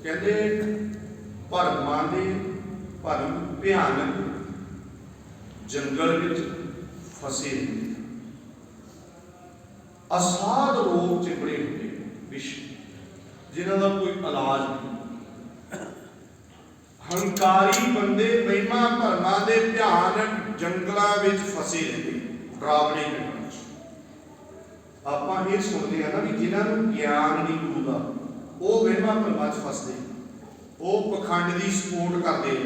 ਕਹਿੰਦੇ ਭਰਮਾਂ ਦੇ ਭਰਮ ਭਿਆਨਕ ਜੰਗਲ ਵਿੱਚ ਫਸੇ ਹੁੰਦੇ, ਅਸਾਧ ਰੋਗ ਚਿਬੜੇ ਹੁੰਦੇ, ਵਿਸ਼ ਜਿਨ੍ਹਾਂ ਦਾ ਕੋਈ ਇਲਾਜ ਨਹੀਂ। ਹੰਕਾਰੀ ਬੰਦੇ ਵਹਿਮਾਂ ਭਰਮਾਂ ਦੇ ਭਿਆਨਕ ਜੰਗਲਾਂ ਵਿੱਚ ਫਸੇ ਰਹਿੰਦੇ, ਡਰਾਵਣੇ ਜੰਗਲਾਂ ਵਿੱਚ। ਆਪਾਂ ਇਹ ਸੁਣਦੇ ਆ ਨਾ ਵੀ ਜਿਨ੍ਹਾਂ ਨੂੰ ਗਿਆਨ ਨਹੀਂ ਗੁਰੂ ਦਾ, ਉਹ ਵਹਿਮਾਂ ਭਰਮਾਂ 'ਚ ਫਸਦੇ, ਉਹ ਪਖੰਡ ਦੀ ਸਪੋਰਟ ਕਰਦੇ।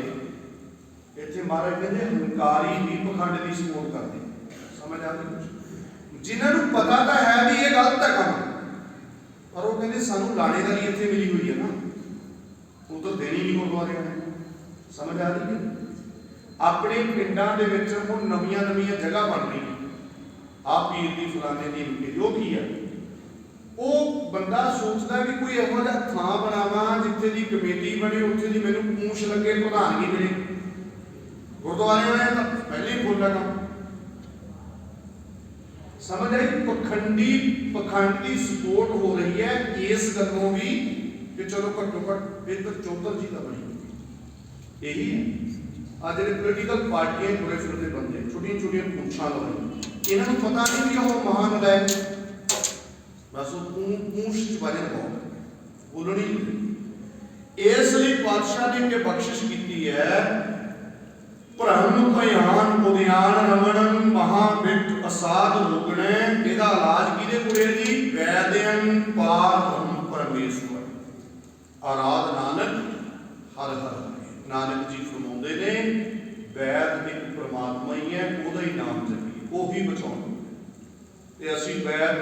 ਇੱਥੇ ਮਹਾਰਾਜ ਕਹਿੰਦੇ ਹੰਕਾਰੀ ਵੀ ਪਖੰਡ ਦੀ ਸਪੋਰਟ ਕਰਦੇ। ਸਮਝ ਆ ਗਈ? ਜਿਨ੍ਹਾਂ ਨੂੰ ਪਤਾ ਤਾਂ ਹੈ ਵੀ ਇਹ ਗਲਤ ਹੈ ਕੰਮ, ਪਰ ਉਹ ਕਹਿੰਦੇ ਸਾਨੂੰ ਲਾਣੇਦਾਰੀ ਇੱਥੇ ਮਿਲੀ ਹੋਈ ਹੈ ਨਾ, ਉਹ ਤਾਂ ਦੇਣੀ ਨਹੀਂ ਗੁਰਦੁਆਰਿਆਂ ਨੇ। ਸਮਝ ਆ ਰਹੀ ਹੈ? ਆਪਣੇ ਪਿੰਡਾਂ ਦੇ ਵਿੱਚ ਹੁਣ ਨਵੀਆਂ ਜਗ੍ਹਾ ਬਣ ਰਹੀਆਂ, ਆਹ ਪੀਰ ਦੀ ਫਲਾਣੇ ਦੀ, ਜੋ ਕੀ ਹੈ ਉਹ ਬੰਦਾ ਸੋਚਦਾ ਵੀ ਕੋਈ ਇਹੋ ਜਿਹਾ ਥਾਂ ਬਣਾਵਾਂ ਜਿੱਥੇ ਦੀ ਕਮੇਟੀ ਬਣੇ, ਉੱਥੇ ਦੀ ਮੈਨੂੰ ਪੂੰਛ ਲੱਗੇ, ਪ੍ਰਧਾਨਗੀ ਮਿਲੇ। ਗੁਰਦੁਆਰੇ ਵਾਲਿਆਂ ਦਾ ਪਹਿਲੇ ਹੀ ਬੋਲਣਾ ਕੰਮ। ਸਮਝ ਆਈ? ਪਖੰਡ ਦੀ ਸਪੋਰਟ ਹੋ ਰਹੀ ਹੈ ਇਸ ਗੱਲੋਂ ਵੀ ਕਿ ਚਲੋ ਘੱਟੋ ਘੱਟ ਇੱਧਰ ਚੌਧਰ ਜੀ ਦਾ ਬਣੀ। ਇਹੀ ਹੈ ਆ ਜਿਹੜੇ ਪੋਲੀਟੀਕਲ ਪਾਰਟੀਆਂ ਤੁਰੇ ਫਿਰਦੇ ਬੰਦੇ, ਛੋਟੀਆਂ ਪੂੰਛਾਂ ਲਾਉਣ, ਇਹਨਾਂ ਨੂੰ ਪਤਾ ਨਹੀਂ ਵੀ ਉਹ ਮਹਾਨ ਲੈ, ਬਸ ਉਹ ਪੂੰਛ ਚ ਵਜਨ ਬਹੁਤ ਬੋਲਣੀ। ਇਸ ਲਈ ਪਾਤਸ਼ਾਹ ਨੇ ਕਿ ਬਖਸ਼ਿਸ਼ ਕੀਤੀ ਹੈ, ਭ੍ਰਮ ਭਿਆਨ ਉਦਿਆਨ ਰਮਣਨ ਮਹਾਂਵਿਕਟ ਅਸਾਧ ਰੋਗਣੇ। ਇਹਦਾ ਇਲਾਜ ਕਿਹਦੇ ਕੋਲੇ ਜੀ? ਵੈਦਿਅਨ ਪਾਰਬ੍ਰਹਮ ਪਰਮੇਸ਼ਵਰ, ਆਰਾਧ ਨਾਨਕ ਹਰ ਹਰ। ਨਾਨਕ ਜੀ ਫਰਮਾਉਂਦੇ ਨੇ ਵੈਦ ਇੱਕ ਪ੍ਰਮਾਤਮਾ ਹੀ ਹੈ, ਉਹਦਾ ਹੀ ਨਾਮ ਜਪੀਏ, ਉਹੀ ਬਚਾਉਣਾ। ਤੇ ਅਸੀਂ ਵੈਦ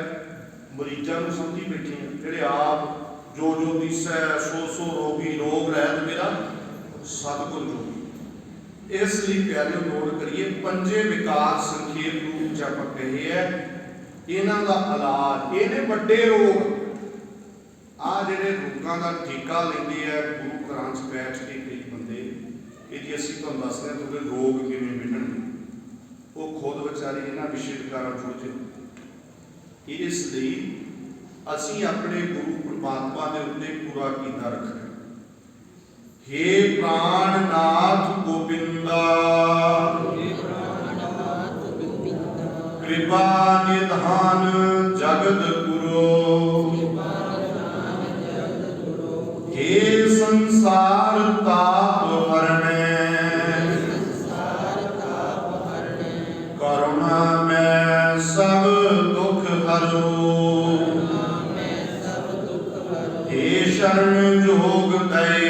ਮਰੀਜ਼ਾਂ ਨੂੰ ਸਮਝੀ ਬੈਠੇ ਹਾਂ, ਜਿਹੜੇ ਆਪ ਜੋ ਦਿਸੈ ਸੋ ਰੋਗੀ, ਰੋਗ ਰਹਿਤ ਮੇਰਾ ਸਤਿਗੁਰ ਜੋਗੀ। ਇਸ ਲਈ ਪਿਆਰਿਓ ਨੋਟ ਕਰੀਏ, ਪੰਜੇ ਵਿਕਾਰ ਸੰਖੇਪ ਰੂਪ ਚ ਆਪਾਂ ਕਹੇ ਹੈ, ਇਹਨਾਂ ਦਾ ਇਲਾਜ, ਇਹਨੇ ਵੱਡੇ ਰੋਗ, ਆ ਜਿਹੜੇ ਰੋਗਾਂ ਦਾ ਟੀਕਾ ਲੈਂਦੇ ਆ ਗੁਰੂ ਘਰਾਂ 'ਚ ਬੈਠ ਕੇ ਕਈ ਬੰਦੇ, ਇਹ ਜੀ ਅਸੀਂ ਤੁਹਾਨੂੰ ਦੱਸਦੇ ਹਾਂ ਤੁਹਾਡੇ ਰੋਗ ਕਿਵੇਂ ਮਿਟਣਗੇ, ਉਹ ਖੁਦ ਵਿਚਾਰੇ ਇਹਨਾਂ ਵਿਸ਼ੇਸ਼ਕਾਰਾਂ ਜੁੜ ਜਾਂਦੇ। ਇਸ ਲਈ ਅਸੀਂ ਆਪਣੇ ਗੁਰੂ ਪਰਮਾਤਮਾ ਦੇ ਉੱਤੇ ਪੂਰਾ ਕੀਤਾ ਰੱਖਣਾ। हे प्राणनाथ गोविंदा, कृपा निधान जगत गुरु, हे संसार ताप हरणे, करुणा में सब दुख हरो, हे शरण जोग दया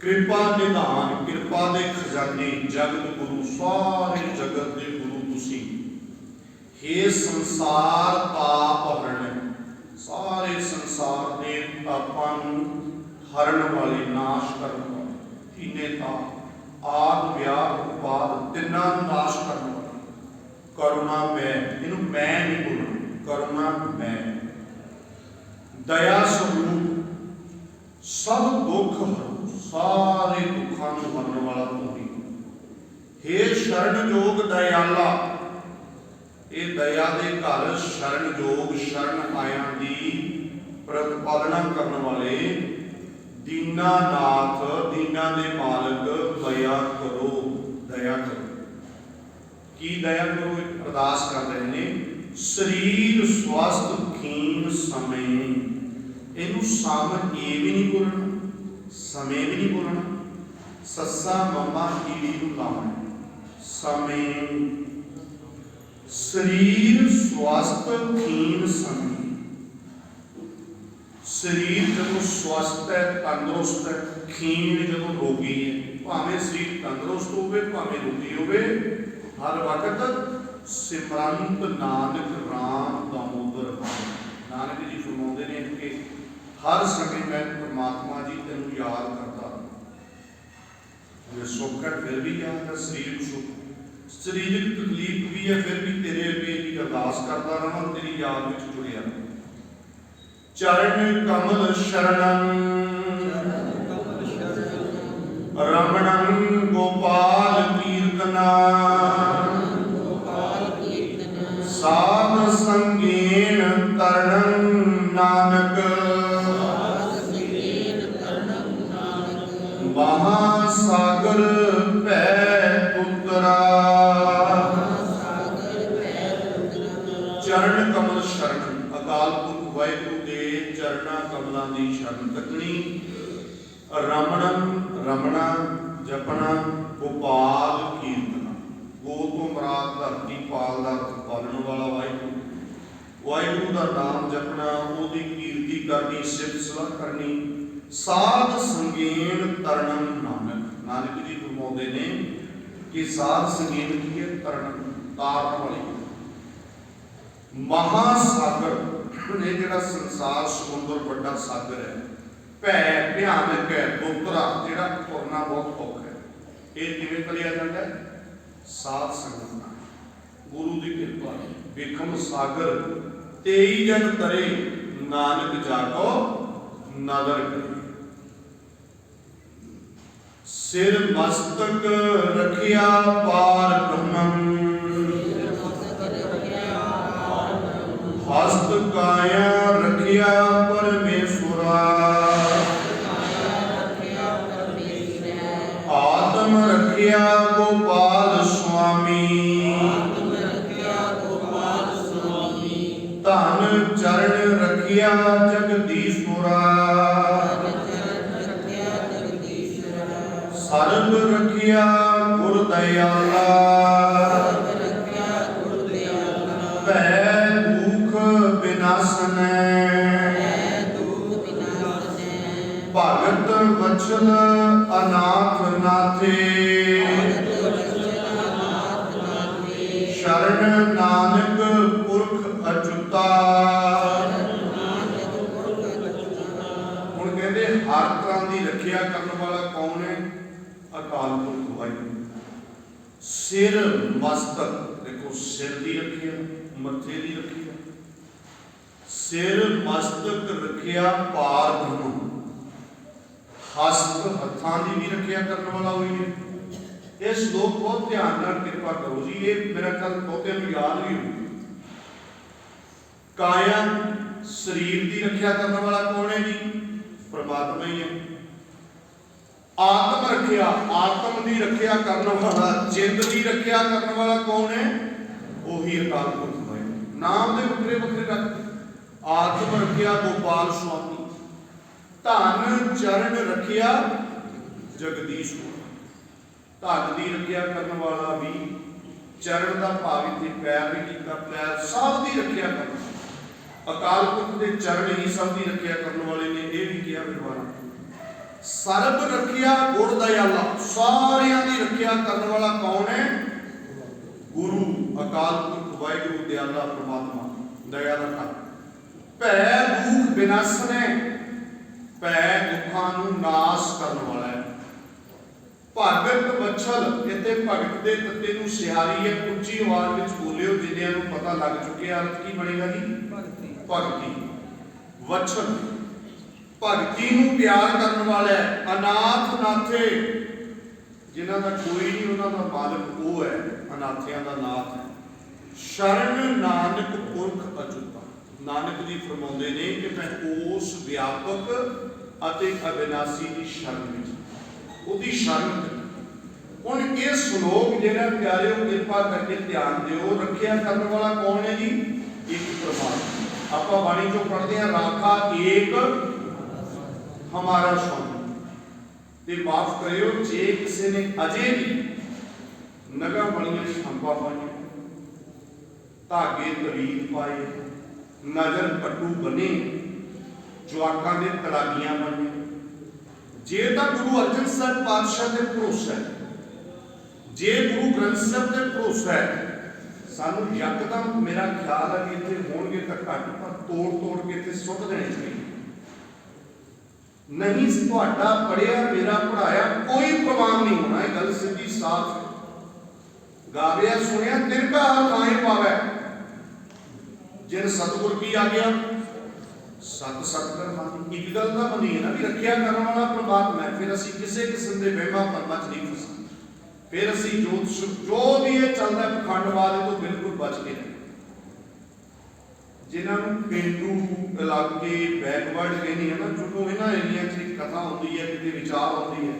कृपा निधान कृपा दे खजाने जगत गुरु सारे जगत दे गुरु तुसी हे संसार ताप हरण सारे संसार दे तापां हरण वाले नाश करने वाले तीने ताप आद व्याध उपाद तिन्ना नाश करने वाले करुणा मैं इनू मैं नहीं बोलना करुणा मैं दया स्वरूप सब दुख सारे दुखों हरने वाला तू ही हे शरण जोग दयाला ये दया दे घर शरण जोग शरण आया दी प्रतिपालना करने वाले दीनानाथ दीना दे मालक दया करो की दया करो अरदास कर रहे ने शरीर स्वस्थ खीन समय इनू सम ये भी नहीं बोलना समय भी नहीं बोलना सस्सा मम्मा ईड़ी नूं लाउणा समय शरीर स्वस्थ खीन समय शरीर जदों स्वस्थ है तंदुरुस्त है खीन जदों रोगी है भावें शरीर तंदुरुस्त होवे भावें रोगी होवे हर वक्त सिमरंत नानक राम दामोदर नानक जी फरमाउंदे ने कि हर समय मैं परमात्मा जी तेन याद करता सुख है फिर भी याद है शरीर सुख शरीरक तकलीफ भी है फिर भी तेरे अगे की अरदास करता रहा तेरी याद में जुड़िया चरण कमल शरणं रमणं गोपाल कीर्तना साध संगेन तरणं नानक महासागर पै पुत्रा चरण कमल शरण अकाल पुरख वाहिगुरु के चरणा कमलों की शरण तकनी रमणन रमणा जपना गोपाल कीर्तना गो तो मराद धरती पाल का पालन वाला वाहिगुरु वाहिगुरु का नाम जपना उसकी कीर्ति करनी सिफत सलाह करनी साध संगेन तरणम नानक नानक जी फरमाते ने कि साध संगेन की है तरणम तारन वाली महासागर ये जो संसार समुद्र बड़ा सागर है भै भयानक है दुतरा जो तुरना बहुत औखा है ये किवें करिया जाता है साध संगत नाल गुरु की कृपा विखम सागर 23 जन तरे नानक जाको नदर करे सिर मस्तक रखिया पार ब्रह्मं हस्त काया रखिया परमेश्वरा आत्म रखिया गोपाल स्वामी धन चरण रखिया जगदीश्वरा सर्व रखिया गुर दयाला भै दुख विनाशन भगत वचन अनाथ नाथे शरण नानक पुरख अचुता हुण कहते हर तरह की रखिया करने वाला कौन है अकाल पुरख वाहिगुरू सिर मस्तक देखो सिर की रखिया मथे की रखिया सिर मस्तक रखिया पार ब्रह्म हस्त हथां की भी रखिया करने वाला हुई है ये श्लोक बहुत ध्यान नाल कृपा करो जी ये मेरा कल बहुते नूं याद भी हो काया शरीर की रखिया करने वाला कौन है जी परमात्मा ही है आत्म रखिया आत्म की रखिया करने वाला जिंद की रखिया करने वाला कौन है वही अकाल पुरख है नाम दे वखरे वखरे रख आत्म रखिया गोपाल स्वामी धन चरण रखिया जगदीश धन की रखिया करने वाला भी चरण का भाव इतने पैर भी किया पैर सब की रखिया करना अकाल पुरख के चरण ही सब की रखिया करने वाले ने यह भी किया विद्वान ਸਰਬ ਰੱਖਿਆ ਗੁਰ ਦਇਆਲਾ, ਸਾਰਿਆਂ ਦੀ ਰੱਖਿਆ ਕਰਨ ਵਾਲਾ ਕੌਣ ਹੈ? ਗੁਰੂ, ਅਕਾਲ ਪੁਰਖ ਵਾਹਿਗੁਰੂ ਦਿਆਲਾ ਪ੍ਰਮਾਤਮਾ, ਦਇਆ ਰੱਖਾ। ਭੈ ਦੁਖ ਵਿਨਾਸ਼ਨੈ, ਭੈ ਦੁੱਖਾਂ ਨੂੰ ਨਾਸ਼ ਕਰਨ ਵਾਲਾ ਹੈ। ਭਗਤ ਵਛਲ, ਇੱਥੇ ਭਗਤ ਦੇ ਤੱਤੇ ਨੂੰ ਸਿਹਾਰੀ ਹੈ, ਉੱਚੀ ਆਵਾਜ਼ ਵਿੱਚ ਬੋਲਿਓ, ਜਿਨ੍ਹਾਂ ਨੂੰ ਪਤਾ ਲੱਗ ਚੁੱਕਿਆ ਅਰਥ ਕੀ ਬਣੇਗਾ ਜੀ? ਭਗਤੀ। ਵਛਲ ਭਗਤੀ ਨੂੰ ਪਿਆਰ ਕਰਨ ਵਾਲਾ ਹੈ। ਅਨਾਥ ਨਾਥੇ, ਜਿਨ੍ਹਾਂ ਦਾ ਕੋਈ ਨਹੀਂ ਉਹਨਾਂ ਦਾ ਮਾਲਕ ਉਹ ਹੈ, ਅਨਾਥਿਆਂ ਦਾ ਨਾਥ ਹੈ। ਸ਼ਰਨ ਨਾਨਕ ਪੁਰਖ ਅਜੂਬਾ, ਨਾਨਕ ਜੀ ਫਰਮਾਉਂਦੇ ਨੇ ਕਿ ਮੈਂ ਉਸ ਵਿਆਪਕ ਅਤੇ ਅਬਿਨਾਸੀ ਦੀ ਸ਼ਰਨ ਵਿੱਚ, ਉਹਦੀ ਸ਼ਰਨ। ਹੁਣ ਇਹ ਸ਼ਲੋਕ ਜਿਹੜਾ ਪਿਆਰਿਓ ਕਿਰਪਾ ਕਰਕੇ ਧਿਆਨ ਦਿਓ, ਰੱਖਿਆ ਕਰਨ ਵਾਲਾ ਕੌਣ ਹੈ ਜੀ? ਇੱਕ ਪ੍ਰਮਾਤਮਾ। ਆਪਾਂ ਬਾਣੀ ਚੋਂ ਪੜ੍ਹਦੇ ਹਾਂ, ਰਾਖਾ ਏਕ ਹਮਾਰਾ ਸੋਮ। ਤੇ ਮਾਫ ਕਰਿਓ ਜੇ ਕਿਸੇ ਨੇ ਅਜੇ ਵੀ ਨਗਾਂ ਵਾਲੀਆਂ ਖੰਭਾਂ ਪਾਈਆਂ, ਧਾਗੇ ਤਵੀਤ ਪਾਏ, ਨਜ਼ਰ ਪੱਟੂ ਬਣੇ, ਜਵਾਕਾਂ ਦੇ ਤਲਾਗੀਆਂ ਬਣੇ, ਜੇ ਤਾਂ ਗੁਰੂ ਅਰਜਨ ਸਾਹਿਬ ਪਾਤਸ਼ਾਹ ਤੇ ਭਰੋਸਾ ਹੈ, ਜੇ ਗੁਰੂ ਗ੍ਰੰਥ ਸਾਹਿਬ ਤੇ ਭਰੋਸਾ ਹੈ, ਸਾਨੂੰ ਯਕਦਮ ਮੇਰਾ ਖਿਆਲ ਹੈ ਕਿ ਇੱਥੇ ਹੋਣਗੇ ਤਾਂ ਘੱਟ, ਪਰ ਤੋੜ ਕੇ ਇੱਥੇ ਸੁੱਟ ਦੇਣੇ ਚਾਹੀਦੇ। ਨਹੀਂ ਤੁਹਾਡਾ ਪੜਿਆ ਮੇਰਾ ਪੜਾਇਆ ਕੋਈ ਪ੍ਰਵਾਨ ਨਹੀਂ ਹੋਣਾ, ਇਹ ਗੱਲ ਸਿੱਧੀ ਸਾਫ਼। ਗਾਵਿਆ ਸੁਣਿਆ ਤਿਰਕਾ ਥਾਏ ਪਾਵੈ, ਜਿਨ ਸਤਿਗੁਰ ਕੀ ਆ ਗਿਆ ਸਤ ਸਤਿਗੁਰ ਮੰਨ। ਇੱਕ ਗੱਲ ਤਾਂ ਮੰਨੀ ਹੈ ਨਾ ਵੀ ਰੱਖਿਆ ਕਰਨ ਵਾਲਾ ਪ੍ਰਮਾਤਮਾ ਹੈ, ਫਿਰ ਅਸੀਂ ਕਿਸੇ ਕਿਸਮ ਦੇ ਵਹਿਮਾਂ ਭਰਮਾਂ ਚ ਨਹੀਂ ਫਸਾਂਗੇ। ਫਿਰ ਅਸੀਂ ਜੋ ਵੀ ਇਹ ਚੱਲਦਾ ਪਖੰਡਵਾਦ ਤੋਂ ਬਿਲਕੁਲ ਬਚ ਕੇ ਰਹੇ। ਜਿਨ੍ਹਾਂ ਨੂੰ ਪੇਂਡੂ ਇਲਾਕੇ ਬੈਕਵਰਡ ਕਹਿੰਦੇ ਆ ਨਾ, ਜਦੋਂ ਇਹਨਾਂ ਏਰੀਆ 'ਚ ਇੱਕ ਕਥਾ ਹੁੰਦੀ ਹੈ, ਕਿਤੇ ਵਿਚਾਰ ਆਉਂਦੀ ਹੈ,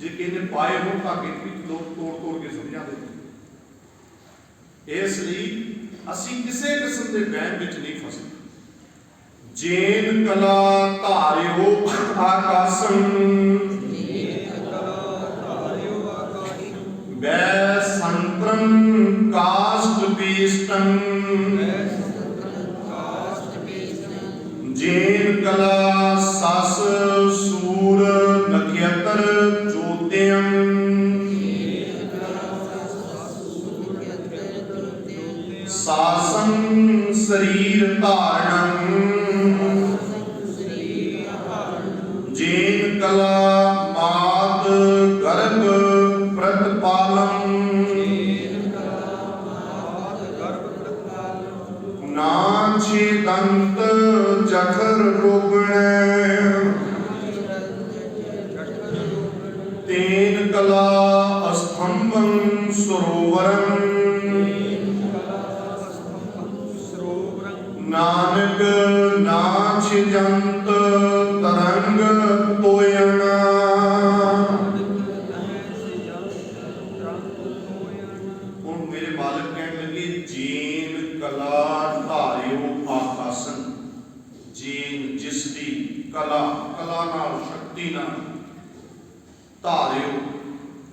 ਜੇ ਕਿਸੇ ਨੇ ਪਾਏ ਹੋਣ ਧਾਗੇ ਵੀ ਲੋਕ ਤੋੜ ਕੇ ਸੁਣ ਜਾਂਦੇ। ਇਸ ਲਈ ਅਸੀਂ ਕਿਸੇ ਕਿਸਮ ਦੇ ਵਹਿਮ ਵਿੱਚ ਨਹੀਂ ਫਸੇ। ਜੇਨ ਕਲਾ ਧਾਰਿਓ ਆਕਾਸੰ, ਬੈ ਸੰਤਰੰ ਕਾਸ਼ਟ ਬੀਸਟੰ, ਜੇਨ ਕਲਾ ਸਸ ਸੂਰ ਨਖਿਅਤਰ ਜੋਤਿਅੰ, ਸਾਸੰ ਸਰੀਰ ਧਾਰਣੰ, ਜੇਨ ਕਲਾ ਮਾਤ ਗਰਭ ਪ੍ਰਤਪਾਲੰ, ਨਾ ਛੇਦੰਤ ਜਠਰ ਰੋਗਣੈ, ਤੇਨ ਕਲਾ ਅਸਥੰਭੰ ਸਰੋਵਰੰ, ਨਾਨਕ ਨਾ ਛਿਜੰਤ ਤਰੰਗ ਤੋਇਣਾ। ਹੁਣ ਮੇਰੇ ਮਾਲਕ ਕਹਿਣ ਲੱਗੇ ਜੇਨ ਕਲਾ ਧਾਰਿਓ ਆਕਾਸਨ, ਜੇਨ ਜਿਸ ਦੀ ਕਲਾ, ਕਲਾ ਨਾਲ ਸ਼ਕਤੀ ਨਾਲ ਧਾਰਿਓ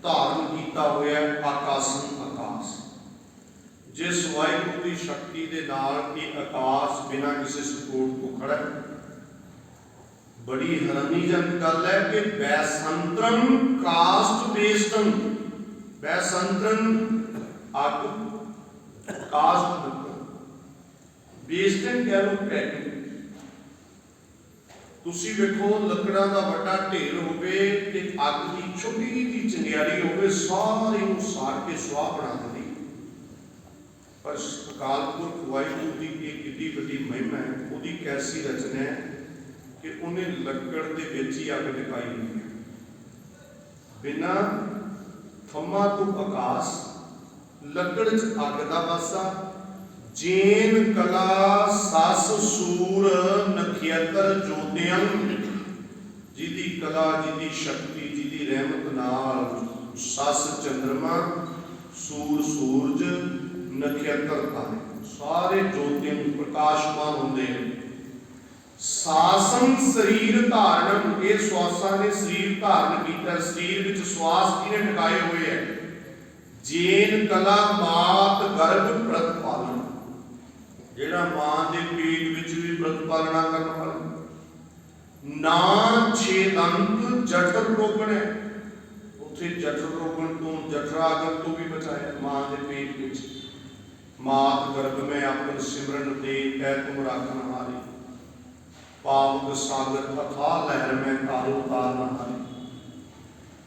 ਧਾਰਨ ਕੀਤਾ ਹੋਇਆ ਆਕਾਸਨ, ਆਕਾਸ। ਜਿਸ ਵਾਹਿਗੁਰੂ ਦੀ ਸ਼ਕਤੀ ਦੇ ਨਾਲ ਇਹ ਆਕਾਸ਼ ਬਿਨਾਂ ਕਿਸੇ ਸਪੋਰਟ ਤੋਂ ਖੜਾ ਹੈ। ਬੜੀ ਹੈਰਾਨੀਜਨਕ ਗੱਲ ਹੈ ਕਿ ਬੈਸੰਤਰਮ ਕਾਸਟ ਬੇਸਟਮ, ਬੈਸੰਤਰਮ ਅੱਗ, ਕਾਸਟ ਬੇਸਟਮ ਕਹਿ ਲਓ ਪੈਕਿੰਗ। ਤੁਸੀਂ ਵੇਖੋ ਲੱਕੜਾਂ ਦਾ ਵੱਡਾ ਢੇਰ ਹੋਵੇ ਤੇ ਅੱਗ ਦੀ ਛੋਟੀ ਜਿਹੀ ਚਿੰਗਾਰੀ ਹੋਵੇ, ਸਾਰੇ ਨੂੰ ਸਾੜ ਕੇ ਸੁਆਹ ਬਣਾ ਦਿੰਦੀ। ਪਰ ਅਕਾਲ ਪੁਰਖ ਵਾਹਿਗੁਰੂ ਦੀ ਇਹ ਕਿੱਡੀ ਵੱਡੀ ਮਹਿਮਾ ਹੈ, ਉਹਦੀ ਕੈਸੀ ਰਚਨਾ ਹੈ ਕਿ ਉਹਨੇ ਲੱਕੜ ਦੇ ਵਿੱਚ ਹੀ ਅੱਗ ਦਿਖਾਈ ਹੋਈ ਹੈ। ਬਿਨਾਂ ਥੰਮਾ ਤੋਂ ਆਕਾਸ਼, ਲੱਕੜ 'ਚ ਅੱਗ ਦਾ ਵਾਸਾ। ਜੇਨ ਕਲਾ ਸਸ ਸੂਰ ਨਖਿਅਤਰ ਜੋਤਿਅੰ, ਜਿਹਦੀ ਕਲਾ, ਜਿਹਦੀ ਸ਼ਕਤੀ, ਜਿਹਦੀ ਰਹਿਮਤ ਨਾਲ ਸਸ ਚੰਦਰਮਾ, ਸੂਰ ਸੂਰਜ, ਨਖਿਅਤਰ ਤਾਰੇ, ਸਾਰੇ ਜੋਤਿਆਂ ਪ੍ਰਕਾਸ਼ਮਾਨ ਹੁੰਦੇ ਨੇ। ਸਾਸਨ ਸਰੀਰ ਧਾਰਨ, ਇਹ ਸਵਾਸਾਂ ਨੇ ਸਰੀਰ ਧਾਰਨ ਕੀਤਾ, ਸਰੀਰ ਵਿੱਚ ਸਵਾਸ ਕਿਹਨੇ ਟਿਕਾਏ ਹੋਏ ਹੈ। ਜੇਨ ਕਲਾ ਮਾਤ ਗਰਭ ਪ੍ਰਤਪਾਲਨ, ਜਿਹੜਾ ਮਾਂ ਦੇ ਪੇਟ ਵਿੱਚ ਵੀ ਪ੍ਰਤਪਾਲਣਾ ਕਰਨ ਵਾਲਾ। ना छेदंत जठर रोगण है, उत्थे जठर रोगण तो जठरागत तो भी बचाया। मां के पेट विच मात गर्भ में अपन सिमरन दे कै तुम राखन हारे, पावक सागर अथाह लहर में तारो तार नहारे।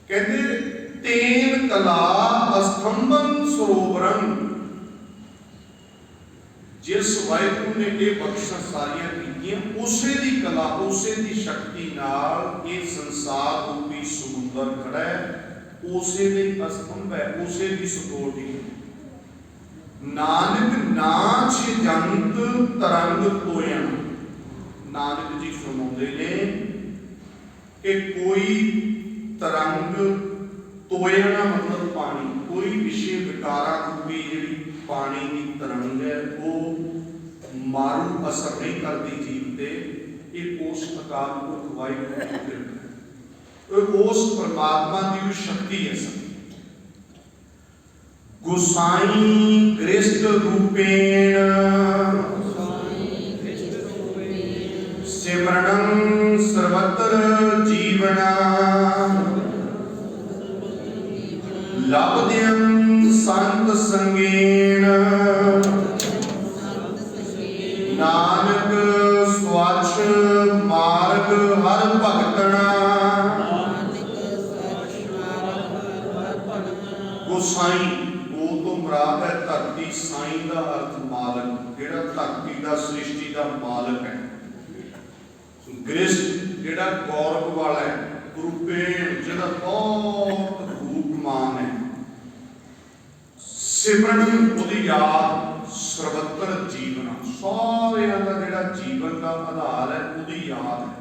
कहते तेन कला अस्तंभन सरोवरन, जिस वाहिगुरु ने ये बख्शा सारिया कीतियां, उसे दी कला उसे दी शक्ति नाल ये संसार रूपी समुंदर खड़ा है, उसे दी अस्तंभ है, उसे दी सतोटी। नानक नाच जंत तरंग तोयन, नानक जी फरमाते ने कि कोई तरंग, तोयना मतलब पानी, कोई विषय विकारा रूपी जी पानी की तरंग है वो मारू असर नहीं करती जीव पे। ये उस अकाल पुरख वाहिगुरू की कृपा है, उस परमात्मा की शक्ति है। सब गोसाई गृहस्थ रूपेण सिमरणं सर्वत्र जीवना, लभ्यं संत संगेन नानक स्वच्छ मार्ग हर भगतना। गोसाई वो तो मुराद है धरती, साई का अर्थ मालक, जेड़ा धरती का सृष्टि का मालक है। गृहस्थ जेड़ा गौरव वाला है, रूपेण जेड़ा बहुत रूपमान है, सिमरन उदी याद, सर्वत्र जीवना सारियां दा जेड़ा जीवन का आधार है उदी याद है।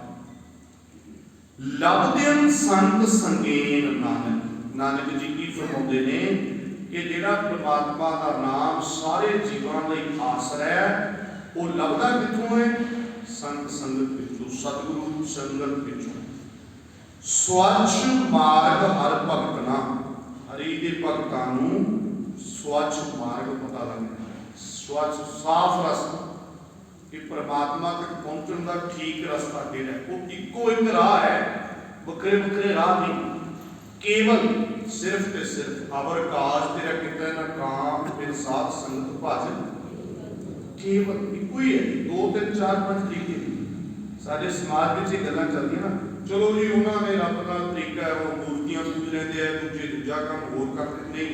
लभ्यन संत संगेन नानक, नानक जी की फरमाते ने कि जेड़ा परमात्मा का नाम सारे जीवां लई आसरा है, वो लभदा किथों है? संत संगत विचों, सतगुरु संगत विचों। स्वच्छ मार्ग हर भगतना, हरि दे भगतां नूं स्वच्छ मार्ग पता लगता है, स्वच्छ साफ रास्ता कि परमात्मा तक पहुंचने का ठीक रास्ता केड़ा है। वो इको एक राह है, बखरे बखरे राह नहीं, केवल सिर्फ ते सिर्फ अवर काज तेरा कितना ना काम फिर साथ संगत भजन, केवल इको ही है। 2 3 4 5 तरीके सारे समाज में ये गल्लां चलदियां ना, चलो जी उन्होंने रब नाल तरीका है, वो मूर्तियां पूज लेंदे आ, दूजे दूजा काम होर करते नहीं,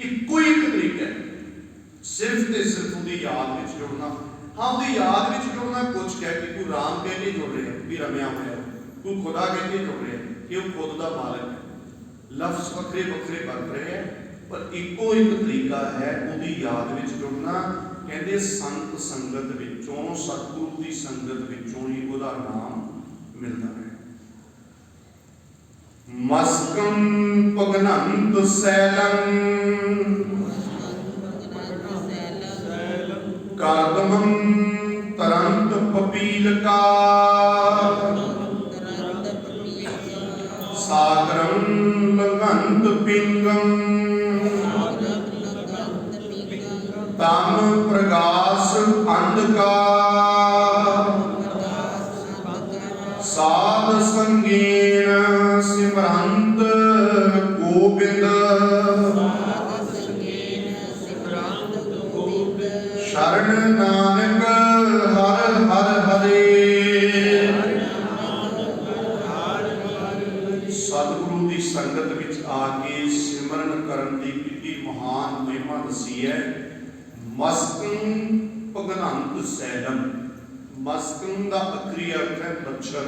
इको ही एक तरीका है, सिर्फ ते सिर्फ उहदी याद विच जुड़ना। हाँ उहदी याद विच जुड़ना कुछ कह के, कोई राम कह के जुड़ रहा है भी रमिया होया, कोई खुदा कह के जुड़ रहा है कि वो खुद का मालक है। लफ्ज वखरे वखरे बन रहे हैं पर इको एक तरीका है उहदी याद विच जुड़ना। कहते संत संगत विचों, सतगुरु की संगत विचों ही उहदा नाम मिलता है। मस्कं पगनंत सैलं कादमं तरंत पपीलका, सागरं लगंत पिंगम तम प्रगास अंधकार, साध संगेन सिमरंत गोविंद, शरण नानक हर हर हरे। सतगुरु की संगत विच आके सिमरन करन दी कितनी महान महिमा दसी है। मस्कं पगनंत सैलम, मस्कं का अखरी अर्थ है मच्छर,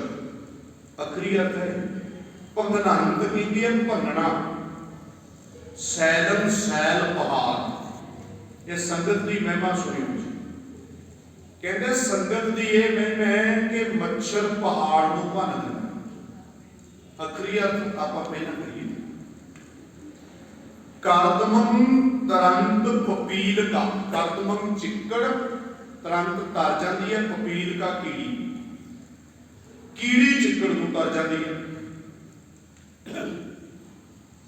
अखरी अर्थ है पगनंत की है भनना, सैलम सैल पहाड़। ये संगत की महिमा सुनी, कहते संगत की यह महिमा है कि मच्छर पहाड़ को भन देना। अखरी अर्थ आप पहला करिए। कर्दमं तरंत पपील का, कर्दमं चिक्कड़, तरंत तर जाती है, पपील का कीड़ी, कीड़ी चिक्कड़ को तर जाती है।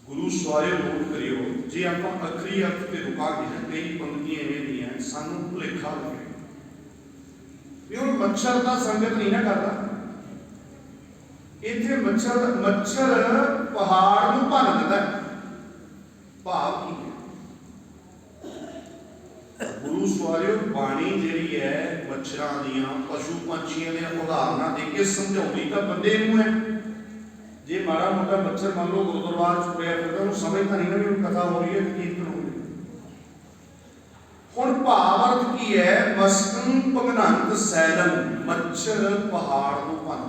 गुरु सवारे नोट करियो, जे आप अखरी अर्थ से रुकांगे ना, कई पंक्तियां इवें दी हैं सानू भुलेखा लगे भी हुण मच्छर का संगत नहीं ना करता, ਇੱਥੇ ਮੱਛਰ ਪਹਾੜ ਨੂੰ ਭੰਨ ਦਿੰਦਾ। ਭਾਵ ਕੀ ਹੈ? ਗੁਰੂ ਸਵਾਰਿਓ, ਬਾਣੀ ਜਿਹੜੀ ਹੈ ਮੱਛਰਾਂ ਦੀਆਂ, ਪਸ਼ੂ ਪੰਛੀਆਂ ਦੀਆਂ ਉਦਾਹਰਨਾਂ ਦੇ ਕੇ ਸਮਝਾਉਂਦੀ ਤਾਂ ਬੰਦੇ ਨੂੰ ਹੈ। ਜੇ ਮਾੜਾ ਮੋਟਾ ਮੱਛਰ ਮੰਨ ਲਓ ਗੁਰਦੁਆਰਾ ਚ ਤੁਰਿਆ ਫਿਰਦਾ, ਉਹਨੂੰ ਸਮਝ ਤਾਂ ਨਹੀਂ ਨਾ ਵੀ ਕਥਾ ਹੋ ਰਹੀ ਹੈ, ਕੀਰਤਨ ਹੋ ਰਹੀ ਹੈ। ਹੁਣ ਭਾਵ ਅਰਥ ਕੀ ਹੈ? ਮਸਕਨ ਭਗਨੰਤ ਸੈਲਨ, ਮੱਛਰ ਪਹਾੜ ਨੂੰ ਭੰਨ।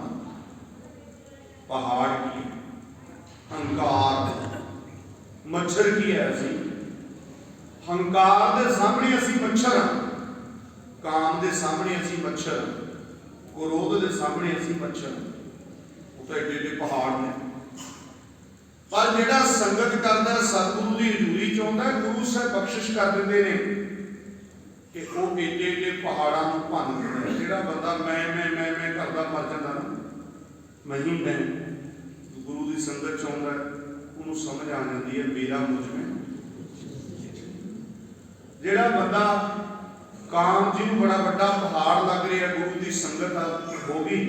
ਪਹਾੜ ਕੀ? ਹੰਕਾਰ। ਮੱਛਰ ਕੀ ਹੈ? ਅਸੀਂ ਹੰਕਾਰ ਦੇ ਸਾਹਮਣੇ ਅਸੀਂ ਮੱਛਰ ਹਾਂ, ਕਾਮ ਦੇ ਸਾਹਮਣੇ ਅਸੀਂ ਮੱਛਰ ਹਾਂ, ਕ੍ਰੋਧ ਦੇ ਸਾਹਮਣੇ ਅਸੀਂ ਮੱਛਰ ਹਾਂ। ਉਹ ਤਾਂ ਏਡੇ ਏਡੇ ਪਹਾੜ ਨੇ। ਪਰ ਜਿਹੜਾ ਸੰਗਤ ਕਰਦਾ, ਸਤਿਗੁਰੂ ਦੀ ਹਜ਼ੂਰੀ ਚ ਆਉਂਦਾ, ਗੁਰੂ ਸਾਹਿਬ ਬਖਸ਼ਿਸ਼ ਕਰ ਦਿੰਦੇ ਨੇ ਕਿ ਉਹ ਏਡੇ ਏਡੇ ਪਹਾੜਾਂ ਨੂੰ ਭੰਨ ਦਿੰਦਾ। ਜਿਹੜਾ ਬੰਦਾ ਮੈਂ ਕਰਦਾ ਮਰ ਜਾਂਦਾ ਨਾ, ਮੈਂ ਗੁਰੂ ਦੀ ਸੰਗਤ ਚ ਆਉਂਦਾ, ਉਹਨੂੰ ਸਮਝ ਆ ਜਾਂਦੀ ਹੈ ਮੇਰਾ ਮੁਝ ਮੈਂ। ਜਿਹੜਾ ਬੰਦਾ ਕਾਮ ਜੀ ਨੂੰ ਬੜਾ ਵੱਡਾ ਪਹਾੜ ਲੱਗ ਰਿਹਾ, ਗੁਰੂ ਦੀ ਸੰਗਤ ਹੋ ਗਈ,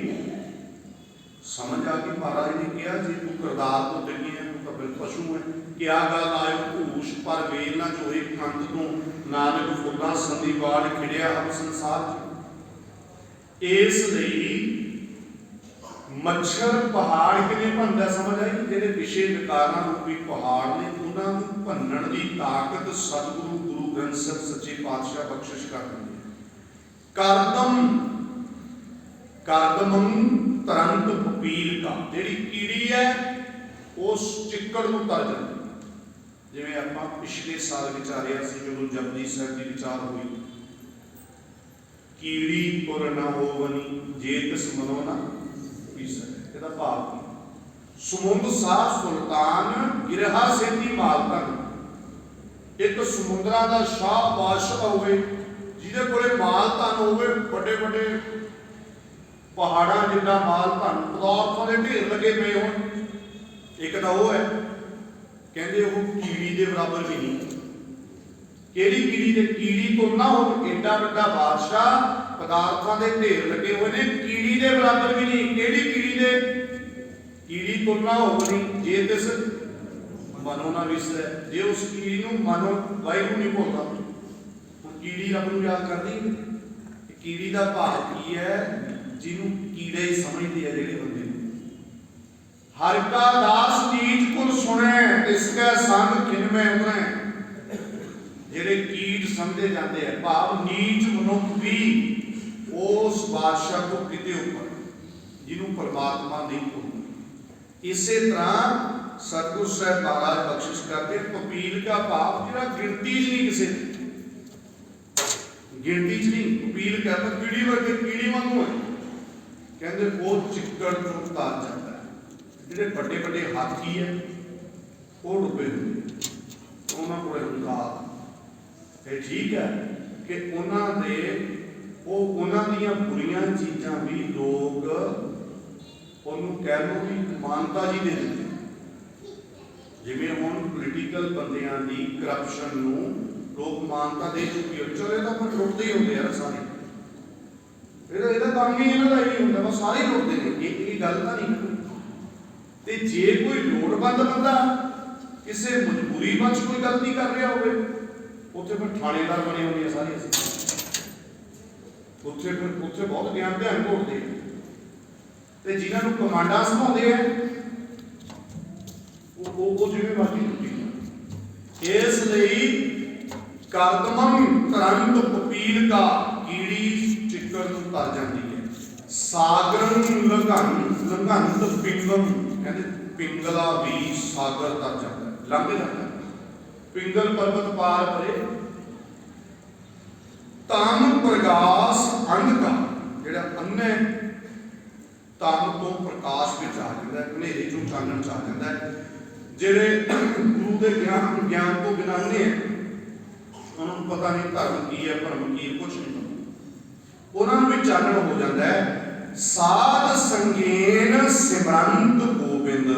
ਸਮਝ ਆ ਗਈ ਮਹਾਰਾਜ ਨੇ ਕਿਹਾ ਜੀ ਤੂੰ ਕਰਤਾਰ ਤੋਂ ਚੱਲੀ ਹੈ, ਤੂੰ ਤਾਂ ਫਿਰ ਪਸ਼ੂ ਹੈ। ਕਿਆ ਗੱਲ ਆਇਓ ਭੂਸ਼ ਪਰ ਵੇਲ ਨਾ ਚੋਏ ਕੰਧ ਤੋਂ, ਨਾਨਕ ਫੁੱਲਾਂ ਸੰਦੀ ਵਾਲ ਖਿੜਿਆ ਹਮ ਸੰਸਾਰ ਚ। ਇਸ ਲਈ ਮੱਛਰ ਪਹਾੜ ਕਿਵੇਂ ਭੰਨਦਾ? ਸਮਝ ਆਈ? ਜਿਹੜੇ ਵਿਸ਼ੇ ਵਿਕਾਰਾਂ ਰੂਪੀ ਪਹਾੜ ਨੇ, ਉਹਨਾਂ ਨੂੰ ਭੰਨਣ ਦੀ ਤਾਕਤ ਸਤਿਗੁਰੂ ਗੁਰੂ ਗ੍ਰੰਥ ਸਾਹਿਬ ਸੱਚੇ ਪਾਤਸ਼ਾਹ ਬਖਸ਼ਿਸ਼ ਕਰ ਦਿੰਦੇ। ਕਰਦਮੰ ਤਰੰਤ ਪਪੀਲ ਕਾ, ਜਿਹੜੀ ਕੀੜੀ ਹੈ ਉਸ ਚਿੱਕੜ ਨੂੰ ਤਰ ਜਾਂਦੀ। ਜਿਵੇਂ ਆਪਾਂ ਪਿਛਲੇ ਸਾਲ ਵਿਚਾਰਿਆ ਸੀ, ਜਦੋਂ ਜਪਜੀ ਸਾਹਿਬ ਦੀ ਵਿਚਾਰ ਹੋਈ, ਕੀੜੀ ਪੁਰ ਨਾ ਹੋਵਨੀ ਜੇ ਤਿਸ ਮਨੋ ਨਾ ਪੀਸੈ। ਇਹਦਾ ਭਾਵ ਕੀ? ਸਮੁੰਦ ਸਾਹ ਸੁਲਤਾਨ ਗਿਰਹਾ ਸੇਤੀ ਮਾਲਤਨ। ਇੱਕ ਸਮੁੰਦਰਾਂ ਦਾ ਸ਼ਾਹ ਬਾਦਸ਼ਾਹ ਹੋਵੇ, ਜਿਹਦੇ ਕੋਲੇ ਮਾਲ ਧਨ ਹੋਵੇ, ਵੱਡੇ ਵੱਡੇ ਪਹਾੜਾਂ ਜਿੰਨਾ ਮਾਲ ਧਨ, ਪਦਾਰਥਾਂ ਦੇ ਢੇਰ ਲੱਗੇ ਪਏ ਹੋਣ, ਇੱਕ ਤਾਂ ਉਹ ਹੈ। ਕਹਿੰਦੇ ਉਹ ਕੀੜੀ ਦੇ ਬਰਾਬਰ ਵੀ ਨਹੀਂ। ਕਿਹੜੀ ਕੀੜੀ? ਦੇ ਕੀੜੀ ਤੋਂ ਨਾ ਹੋ, ਏਡਾ ਵੱਡਾ ਬਾਦਸ਼ਾਹ, ਪਦਾਰਥਾਂ ਦੇ ਢੇਰ ਲੱਗੇ ਹੋਏ ਨੇ, ਕੀੜੀ ਦੇ ਬਰਾਬਰ ਵੀ ਨਹੀਂ। ਕਿਹੜੀ ਕੀੜੀ ਦੇ? ਕੀੜੀ ਤੋਂ ਨਾ ਹੋਣੀ ਜੇ ਤਿਸ ਮਨੋ ਨਾ ਵਿਸਰੈ। ਜੇ ਉਸ ਕੀੜੀ ਨੂੰ ਮਨੋ ਵਾਹਿਗੁਰੂ ਨਹੀਂ ਭੁੱਲਦਾ, ਹੁਣ ਕੀੜੀ ਰੱਬ ਨੂੰ ਯਾਦ ਕਰਦੀ। ਕੀੜੀ ਦਾ ਭਾਵ ਕੀ ਹੈ? ਜਿਹਨੂੰ ਕੀੜੇ ਹੀ ਸਮਝਦੇ ਆ ਜਿਹੜੇ ਬੰਦੇ ਨੂੰ। ਹਰਿ ਕਾ ਦਾਸ ਨੀਚ ਕੁਲ ਸੁਣੈ, ਤਿਸ ਕੈ ਸੰਗ ਖਿਨ ਮੈਂ ਉਤਰੈ। ਜਿਹੜੇ ਕੀਟ ਸਮਝੇ ਜਾਂਦੇ ਆ, ਭਾਵ ਨੀਚ ਮਨੁੱਖ ਵੀ ਉਸ ਬਾਦਸ਼ਾਹ ਤੋਂ ਕਿਤੇ ਉੱਪਰ, ਜਿਹਨੂੰ ਪਰਮਾਤਮਾ ਨਹੀਂ ਭੁੱਲਦਾ। ਇਸੇ ਤਰ੍ਹਾਂ ਸਤਿਗੁਰੂ ਸਾਹਿਬ ਮਹਾਰਾਜ ਬਖਸ਼ਿਸ਼ ਕਰਦੇ। ਪਪੀਲ ਦਾ ਭਾਵ ਜਿਹੜਾ ਗਿਣਤੀ ਚ ਨਹੀਂ, ਕਿਸੇ ਗਿਣਤੀ ਚ ਨਹੀਂ। ਪਪੀਲ ਕਹਿੰਦਾ ਕੀੜੀ ਵਰਗੇ, ਕੀੜੀ ਵਾਂਗੂ ਹੈ। ਕਹਿੰਦੇ ਉਹ ਚਿੱਕੜ ਤੋਂ ਤਰ ਜਾਂਦਾ ਹੈ। ਜਿਹੜੇ ਵੱਡੇ ਵੱਡੇ ਹਾਥੀ ਹੈ ਉਹ ਡੁੱਬੇ ਹੁੰਦੇ, ਉਹਨਾਂ ਕੋਲ ਹੰਕਾਰ। ਇਹ ਠੀਕ ਹੈ ਕਿ ਉਹਨਾਂ ਦੀਆਂ ਬੁਰੀਆਂ ਚੀਜ਼ਾਂ ਵੀ ਲੋਕ ਉਹਨੂੰ ਕਹਿ ਲਓ ਵੀ ਮਾਨਤਾ ਜੀ ਦੇ ਦਿੰਦੇ। ਜਿਵੇਂ ਹੁਣ ਪੋਲੀਟੀਕਲ ਬੰਦਿਆਂ ਦੀ ਕਰਪਸ਼ਨ ਨੂੰ ਲੋਕ ਮਾਨਤਾ ਦੇ ਚੁੱਕੇ ਹੋ। ਚਲੋ ਇਹ ਤਾਂ ਪਰ ਲੁੱਟਦੇ ਹੀ ਹੁੰਦੇ ਆ ਸਾਰੇ, ਇਹਦਾ ਕੰਮ ਹੀ ਇਹਨਾਂ ਦਾ ਇਹੀ ਹੁੰਦਾ, ਬਸ ਸਾਰੇ ਲੁੱਟਦੇ ਨੇ। ਇਹ ਗੱਲ ਤਾਂ ਨਹੀਂ। ਤੇ ਜੇ ਕੋਈ ਲੋੜਵੰਦ ਬੰਦਾ ਕਿਸੇ ਮਜਬੂਰੀ ਵਿੱਚ ਕੋਈ ਗਲਤੀ ਕਰ ਰਿਹਾ ਹੋਵੇ, ਉੱਥੇ ਫਿਰ ਥਾਣੇਦਾਰ ਬਣੇ ਹੁੰਦੇ ਆ ਸਾਰੇ ਅਸੀਂ। ਉੱਥੇ ਬਹੁਤ ਗਿਆਨ ਧਿਆਨ ਘੋਟਦੇ ਤੇ ਜਿਨ੍ਹਾਂ ਨੂੰ ਕਮਾਂਡਾਂ ਸੰਭਾਉਂਦੇ ਆ ਉਹ ਜਿਵੇਂ ਮਰਜ਼ੀ ਟੁੱਟੀ। ਇਸ ਲਈ ਕਰਦਮੰ ਤਰੰਤ ਪਪੀਲ ਕਾ, ਕੀੜੀ ਚਿੱਕੜ ਨੂੰ ਤਰ ਜਾਂਦੀ ਹੈ। ਸਾਗਰੰ ਲੰਘੰਤ ਪਿੰਗਮ, ਕਹਿੰਦੇ ਪਿੰਗਲਾ ਵੀ ਸਾਗਰ ਤਰ ਜਾਂਦਾ, ਲੰਘ ਜਾਂਦਾ। ਪਿੰਗਲ ਪਰਬਤ ਪਾਰ ਪਰੇ। ਤਨ ਪ੍ਰਗਾਸ ਅੰਧਕਾਰ, ਜਿਹੜਾ ਅੰਨੇ ਤਨ ਤੋਂ ਪ੍ਰਕਾਸ਼ ਵਿੱਚ ਆ ਜਾਂਦਾ, ਹਨੇਰੇ ਚੋਂ ਚਾਨਣ ਚ ਆ ਜਾਂਦਾ। ਜਿਹੜੇ ਗੁਰੂ ਦੇ ਗਿਆਨ ਤੋਂ ਬਿਨਾਂ ਨੇ, ਉਹਨਾਂ ਨੂੰ ਪਤਾ ਨਹੀਂ ਧਰਮ ਕੀ ਹੈ, ਭਰਮ ਕੀ, ਕੁਛ ਨਹੀਂ ਪਤਾ। ਉਹਨਾਂ ਨੂੰ ਵੀ ਚਾਨਣ ਹੋ ਜਾਂਦਾ ਹੈ। ਸਾਧ ਸੰਗੇਨ ਸਿਮਰੰਤ ਗੋਬਿੰਦ।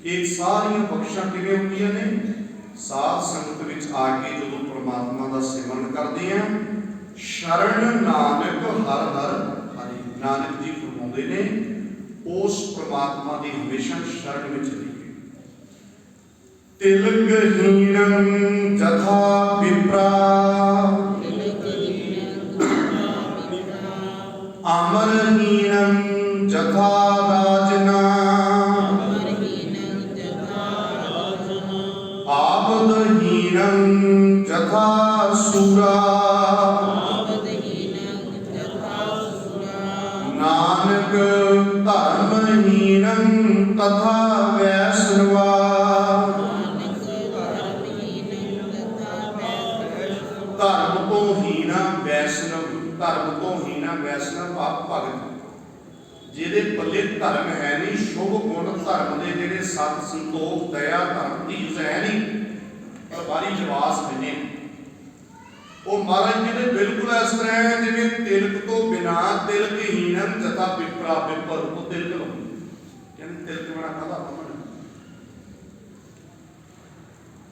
ਇਹ ਸਾਰੀਆਂ ਬਖਸ਼ਾਂ ਕਿਵੇਂ ਹੁੰਦੀਆਂ ਨੇ? ਸਾਧ ਸੰਗਤ ਵਿੱਚ ਆ ਕੇ ਜਦੋਂ ਪਰਮਾਤਮਾ ਦਾ ਸਿਮਰਨ ਕਰਦੇ ਆ। ਸ਼ਰਨ ਨਾਨਕ ਹਰ ਹਰ ਹਰਿ। ਨਾਨਕ ਜੀ ਫਰਮਾਉਂਦੇ ਨੇ उस परमात्मा की हमेशा शरण में रहिए। तिलकहीनं जथा विप्रा अमरहीनं जथा राजना आबदहीनं जथा सुरा नानक धर्महीनं तथा वैष्णवा। धर्म तो हीना वैष्णव, धर्म तो हीना वैष्णव आप भगत जिहदे पल्ले धर्म है नहीं, शुभ गुण धर्म के जिहड़े सत संतोख दया धर्म धीरज है नहीं, पर बारी लिबास बने वो महाराज जी ने बिल्कुल इस तरह है जिवें तिलक तो बिना तिलकहीनन जथा विप्रा विपर तो तिलक लो कहते तिलक बिना कादा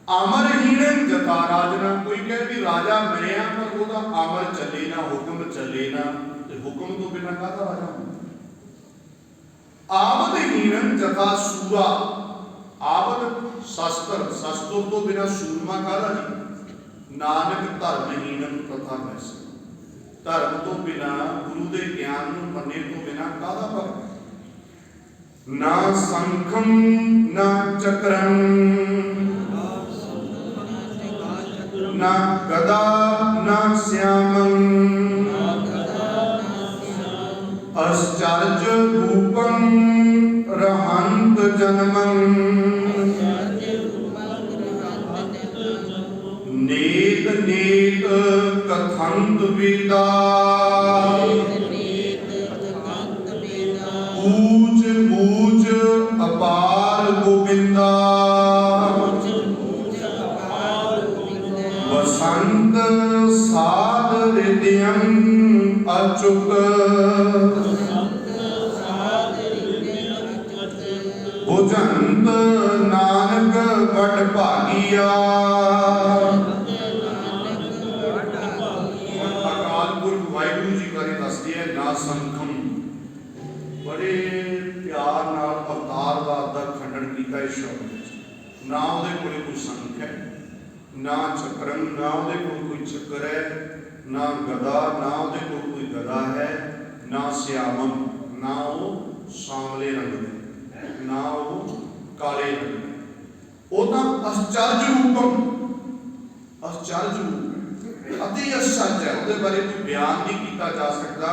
अमरहीनन जथा राजना। कोई कहे भी राजा मैं हाँ पर वो अमर चले ना, हुक्म चले ना, हुक्म तो बिना कादा राजा। आबदहीनन जथा सूरा, आबद शस्त्र, शस्त्र तो बिना सूरमा कादा जी। नानक धर्महीनन तथा वैष्णव, धर्म तो बिना गुरु के ज्ञान मन्ने तो बिना कादा भगत। ना संखम ना चक्रम ना गदा ना श्यामं आश्चर्य रूपं रहंत जन्मं नेत नेत कथंत वेदा ऊंच ऊंच अपार गोविंदा वसंत साध हृदयं अच्युत भुजंत नानक बड़ भागिया। अकाल पुरख वाहिगुरु जी बारे दसदे है ना संखम, बड़े प्यार नाल अवतार दा खंडन किया इस शब्द ना उहदे कोले कोई संख है, ना चक्रम ना उहदे कोल कोई चक्र है, ना गदा ना उहदे कोल कोई गदा है, ना श्यामम ना वो सांवले रंग में, ना वो काले रंग में। वो तो आश्चर्य रूपम, आश्चर्य रूप अति आश्चर्य है, उहदे बारे कोई बयान नहीं किया जा सकता।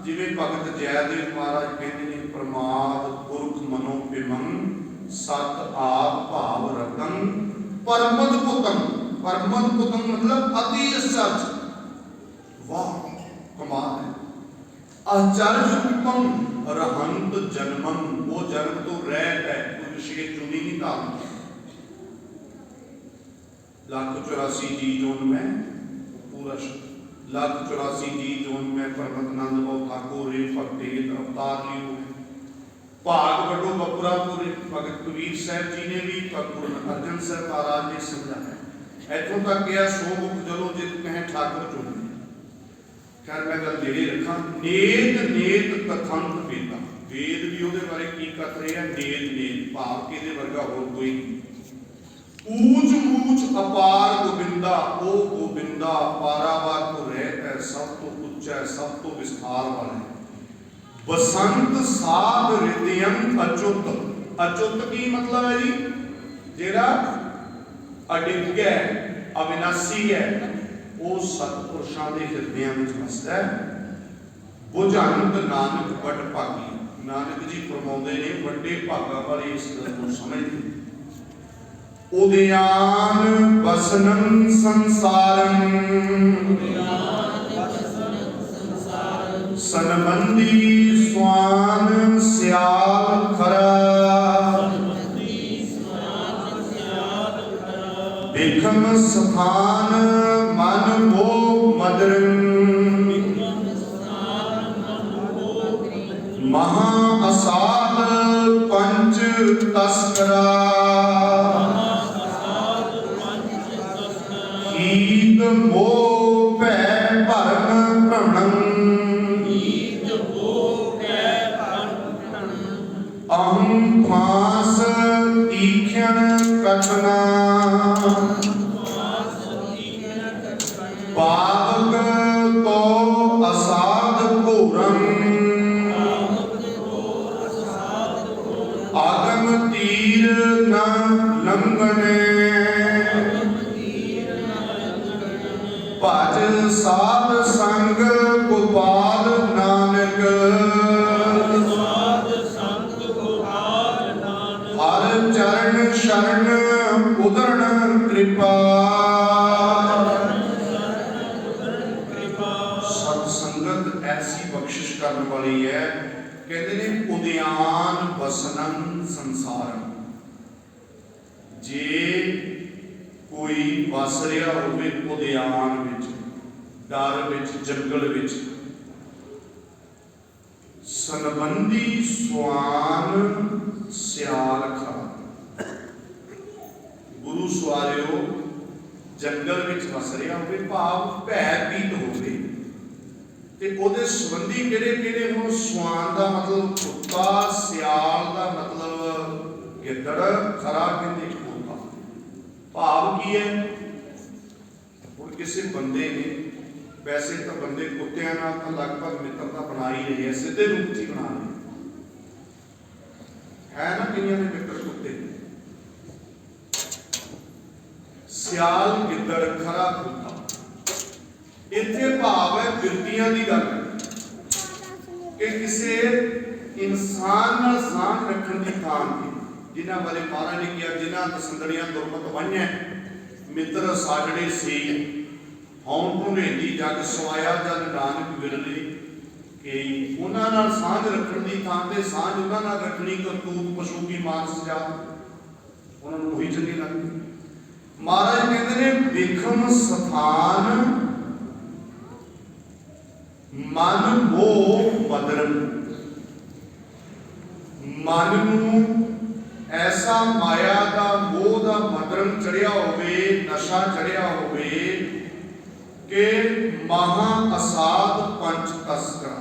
जिवें भगत जयदेव महाराज कहते हैं प्रमाद पुरख मनो पिमं सत आप भाव रतन परमद पुतम। परमद पुतम मतलब अति आश्चर्य, वाह कमाल है। आश्चर्य रूपम रहंत जन्मम, वो जन्म तो रहत है, कोई विशेष चुनी नहीं धारण। 184 जी जोन में पूरा 184 जी जोन में परमतनंद बहु ठाकुर रे भक्ति अवतार लियो भाग बड़ो बपुरापुर। भगत कबीर साहब जी ने भी गुरु अर्जन साहब महाराज ने समझाया इतों तक गया सो मुख जलो जित कहें ठाकुर चुन। खैर मैं गल नेड़े रखा। नेत नेत कथंत वेदा, वेद भी ਉਹਦੇ बारे की कथ रहे हैं। नेत नेत भाव के दे वर्गा होर कोई नहीं। ऊंच ऊंच अपार गोविंदा, ओ गोविंदा पारावार को रहता है, सब तो उच्चा है, सब तो विस्तार वाला है। बसंत साध हृदयं अच्युत, अच्युत की मतलब है जी जेड़ा अडिग है अविनाशी है, वो सतपुरुषां दे हृदयां विच वसदा है। बुझंत नानक बड़ भागी, नानक जी फरमाउंदे ने वड्डे भागा वाले इस गल को समझदे। उदयान वसनं संसारं सनबंदी स्वान स्याल खरा बिखम स्थान मन भोग मदरं महा असाध पंच तस्करा हीत मोह भै भरम भ्रमणं फांस तीखन कठना पावक तो असाध घोरम आगम तीर न लंघने भज साध संग गोपाल नानक हर चरण शरण उदरण कृपा। सत्संगत ऐसी बख्शिश करने वाली है, कहते ने उद्यान बसनम संसारम। जे कोई वस रहा होवे उद्यान विच, डर विच, जंगल विच, सनबंदी स्वान सियाल खा। गुरु सवारियो जंगल विच वस रहा होवे, भाव भयभीत होवे, ते ओदे संबंधी किहड़े किहड़े होण। स्वान दा मतलब कुत्ता, सियाल दा मतलब गिद्दड़, खरा कहंदे कुत्ता। भाव की है, हुण किसी बंदे ने, वैसे तो बंदे कुत्तियां नाल तां लगभग मित्रता बना ही रही है, सीधे रूप च बना रहे है ना। कईयां दे मित्र कुत्ते, सियाल, गिद्दड़, खरा, कुत्ता। इत्थे भाव है बिरतियां दी गल कि किसी इंसान नाल सांझ रखण दी थां ते, जिन्हां बारे महाराज ने कहा, जिन्हां दसंदड़ियां दुरमत वाहियां, मित्र साजड़े सी, हौं ढूंढेंदी जग सवाया जग नानक विरले। कि उन्हां नाल सांझ रखण दी थां ते सांझ उन्हां नाल रखणी, करतूत पशु की मानस जात उन्हां नूं ओही चंगी लगदी। महाराज कहंदे ने विखम स्थान मन मोह मदरन। मन नूं ऐसा माया दा मोह दा मदरन चढ़िया होवे, नशा चढ़िया होवे कि महा असाध पंच तस्कर,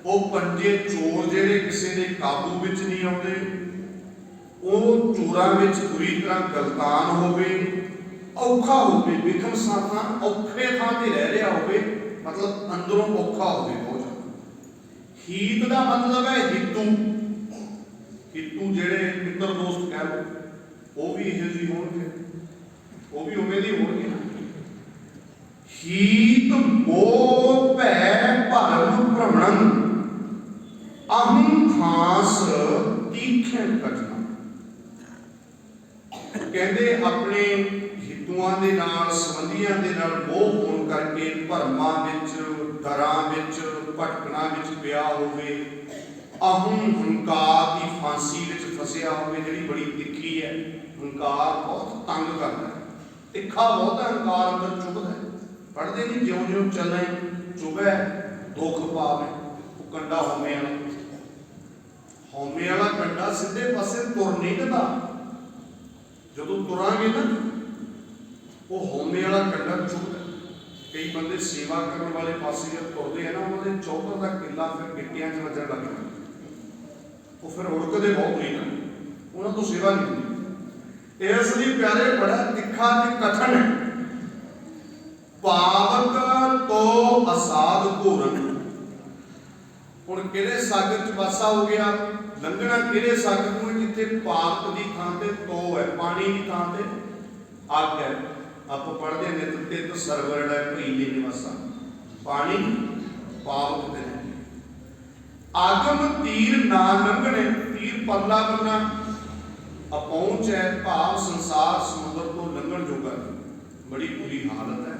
वो पंजे चोर जिहड़े किसी दे काबू विच नहीं आउंदे, ਉਹ ਚੋਰਾਂ ਵਿੱਚ ਪੂਰੀ ਤਰ੍ਹਾਂ ਗਲਤਾਨ ਹੋਵੇ, ਔਖਾ ਹੋਵੇ। ਵਿਖਮ ਸਾਥਾਂ ਔਖੇ ਥਾਂ ਤੇ ਰਹਿ ਰਿਹਾ ਹੋਵੇ, ਮਤਲਬ ਅੰਦਰੋਂ ਔਖਾ ਹੋਵੇ ਬਹੁਤ ਜ਼ਿਆਦਾ। ਹੀਤ ਦਾ ਮਤਲਬ ਹੈ ਹਿੱਤੂ। ਹਿੱਤੂ ਜਿਹੜੇ ਮਿੱਤਰ ਦੋਸਤ ਕਹਿ ਲਓ, ਉਹ ਵੀ ਇਹੋ ਜਿਹੇ ਹੋਣਗੇ, ਉਹ ਵੀ ਉਵੇਂ ਦੇ ਹੋਣਗੇ। ਹੀਤ ਮੋਹ ਭੈ ਭਰਮ ਭ੍ਰਮਣੰ ਅਹੰ ਖਾਸ ਤੀਖਣ ਕਟਨਾ। ਕਹਿੰਦੇ ਆਪਣੇ ਹਿੱਤੂਆਂ ਦੇ ਨਾਲ, ਸੰਬੰਧੀਆਂ ਦੇ ਨਾਲ ਮੋਹ ਹੋਣ ਕਰਕੇ ਭਰਮਾਂ ਵਿੱਚ, ਡਰਾਂ ਵਿੱਚ, ਭਟਕਣਾ ਵਿੱਚ ਪਿਆ ਹੋਵੇ, ਅਹੰ ਹੰਕਾਰ ਦੀ ਫਾਂਸੀ ਵਿੱਚ ਫਸਿਆ ਹੋਵੇ, ਜਿਹੜੀ ਬੜੀ ਤਿੱਖੀ ਹੈ। ਹੰਕਾਰ ਬਹੁਤ ਤੰਗ ਕਰਦਾ ਹੈ, ਤਿੱਖਾ ਬਹੁਤ ਹੈ ਹੰਕਾਰ, ਅੰਦਰ ਚੁਭਦਾ ਹੈ। ਪੜ੍ਹਦੇ ਨਹੀਂ, ਜਿਉਂ ਜਿਉਂ ਚੱਲੇ ਚੁਭੈ ਦੁੱਖ ਪਾਵੇ। ਉਹ ਕੰਡਾ ਹਉਮੈ ਵਾਲਾ, ਹਉਮੈ ਵਾਲਾ ਕੰਡਾ ਸਿੱਧੇ ਪਾਸੇ ਤੁਰ ਨਹੀਂ ਦਿੰਦਾ। ਜਦੋਂ ਤੁਰਾਂਗੇ ਨਾ, ਉਹ ਹਉਮੈ ਵਾਲਾ ਕੰਡਾ ਚੁਭਦਾ। ਕਈ ਬੰਦੇ ਸੇਵਾ ਕਰਨ ਵਾਲੇ ਪਾਸੇ ਜਦ ਤੁਰਦੇ ਆ ਨਾ, ਉਹਨਾਂ ਦੇ ਚੌਧਰ ਦਾ ਕਿੱਲਾ ਫਿਰ ਗਿੱਟਿਆਂ 'ਚ ਵੱਜਣ ਲੱਗ ਜਾਂਦਾ, ਉਹ ਫਿਰ ਉੜਕਦੇ ਬਹੁਤ ਨਹੀਂ ਨਾ, ਉਹਨਾਂ ਤੋਂ ਸੇਵਾ ਨਹੀਂ ਹੁੰਦੀ। ਇਸ ਲਈ ਪਿਆਰੇ ਬੜਾ ਤਿੱਖਾ ਤੇ ਕਠਨ ਹੈ। ਪਾਵਕ ਤੋਂ ਅਸਾਧ ਘੋਰਨ। ਹੁਣ ਕਿਹੜੇ ਸਾਗਰ 'ਚ ਵਾਸਾ ਹੋ ਗਿਆ, ਲੰਘਣਾ ਕਿਹੜੇ ਸਾਗਰ ਨੂੰ, ਜਿੱਥੇ ਪਾਵਕ ਦੀ ਥਾਂ ਤੇ ਤੋ ਹੈ, ਪਾਣੀ ਦੀ ਥਾਂ ਤੇ ਅੱਗ ਹੈ। ਆਪਾਂ ਪੜ੍ਹਦੇ ਹਾਂ ਨਿਤ ਤਿਤ ਸਰਵਰ ਹੈ ਭਈ ਦੇ ਨਿਵਾਸਾ, ਪਾਣੀ ਪਾਵਕ ਤੇ ਨਹੀਂ। ਆਗਮ ਤੀਰ ਨਾ ਲੰਘਣੇ, ਤੀਰ ਪਰਲਾ ਬੰਨਾ ਅਪਹੁੰਚ ਹੈ, ਭਾਵ ਸੰਸਾਰ ਸਮੁੰਦਰ ਤੋਂ ਲੰਘਣ ਜੋਗਾ ਬੜੀ ਬੁਰੀ ਹਾਲਤ ਹੈ।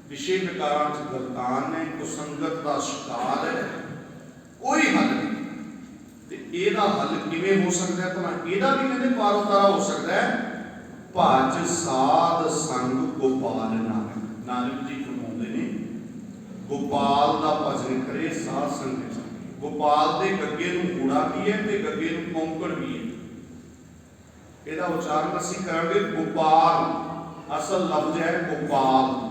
ਵਿਸ਼ੇ ਵਿਕਾਰਾਂ 'ਚ ਗਲਤਾਨ ਹੈ, ਕੁਸੰਗਤ ਦਾ ਸ਼ਿਕਾਰ ਹੈ, ਕੋਈ ਹੱਲ ਨਹੀਂ। ਤੇ ਇਹਦਾ ਹੱਲ ਕਿਵੇਂ ਹੋ ਸਕਦਾ ਹੈ? ਤਾਂ ਇਹਦਾ ਵੀ ਕਹਿੰਦੇ ਪਾਰ ਉਤਾਰਾ ਹੋ ਸਕਦਾ ਹੈ। ਭਜ ਸਾਧ ਸੰਗ ਗੋਪਾਲ ਨਾਨਕ। ਨਾਨਕ ਜੀ ਫਰਮਾਉਂਦੇ ਨੇ, ਗੋਪਾਲ ਦਾ ਭਜਨ ਕਰੇ ਸਾਧ ਸੰਗਤ। ਗੋਪਾਲ ਦੇ ਗੱਗੇ ਨੂੰ ਹੂੜਾ ਵੀ ਹੈ ਤੇ ਗੱਗੇ ਨੂੰ ਕੌਂਕੜ ਵੀ ਹੈ। ਇਹਦਾ ਉਚਾਰਨ ਅਸੀਂ ਕਰਾਂਗੇ ਗੋਪਾਲ। ਅਸਲ ਲਫ਼ਜ਼ ਹੈ ਗੋਪਾਲ।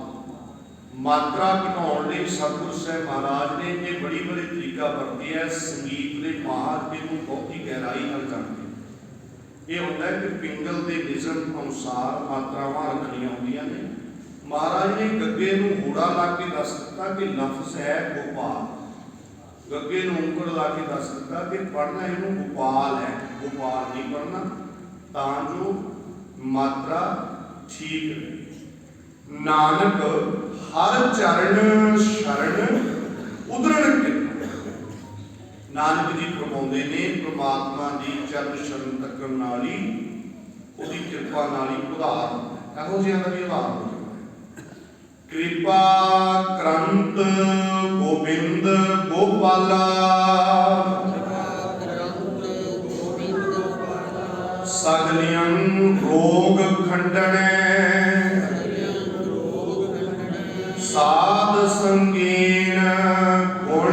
ਮਾਤਰਾ ਘਟਾਉਣ ਲਈ ਸਤਿਗੁਰੂ ਸਾਹਿਬ ਮਹਾਰਾਜ ਨੇ ਇਹ ਬੜੀ ਤਰੀਕਾ ਵਰਤਿਆ ਹੈ। ਸੰਗੀਤ ਦੇ बाहर इनू बहुत ही गहराई नाल जानते। ये होता है कि पिंगल के निज़म अनुसार मात्रावां रखनियां होंदियां ने। महाराज ने गग्गे नूं होड़ा ला के दस दिता कि लफ्ज़ है गोपाल, गग्गे नूं ऊंगल ला के दस दिता कि पढ़ना इनू गोपाल है, गोपाल नहीं पढ़ना, तां जो मात्रा ठीक रहे। नानक हर चरण शरण उदरण के नानक जी फरमाउंदे ने परमात्मा की चरण शरण तकन नाल ही उहदी किरपा नाल ही उधार होंदा। इहो जिहां दा भी उधार हो जांदा। कृपा करंत गोबिंद गोपाला, सगलियां रोग खंडने, साध संगीन गुण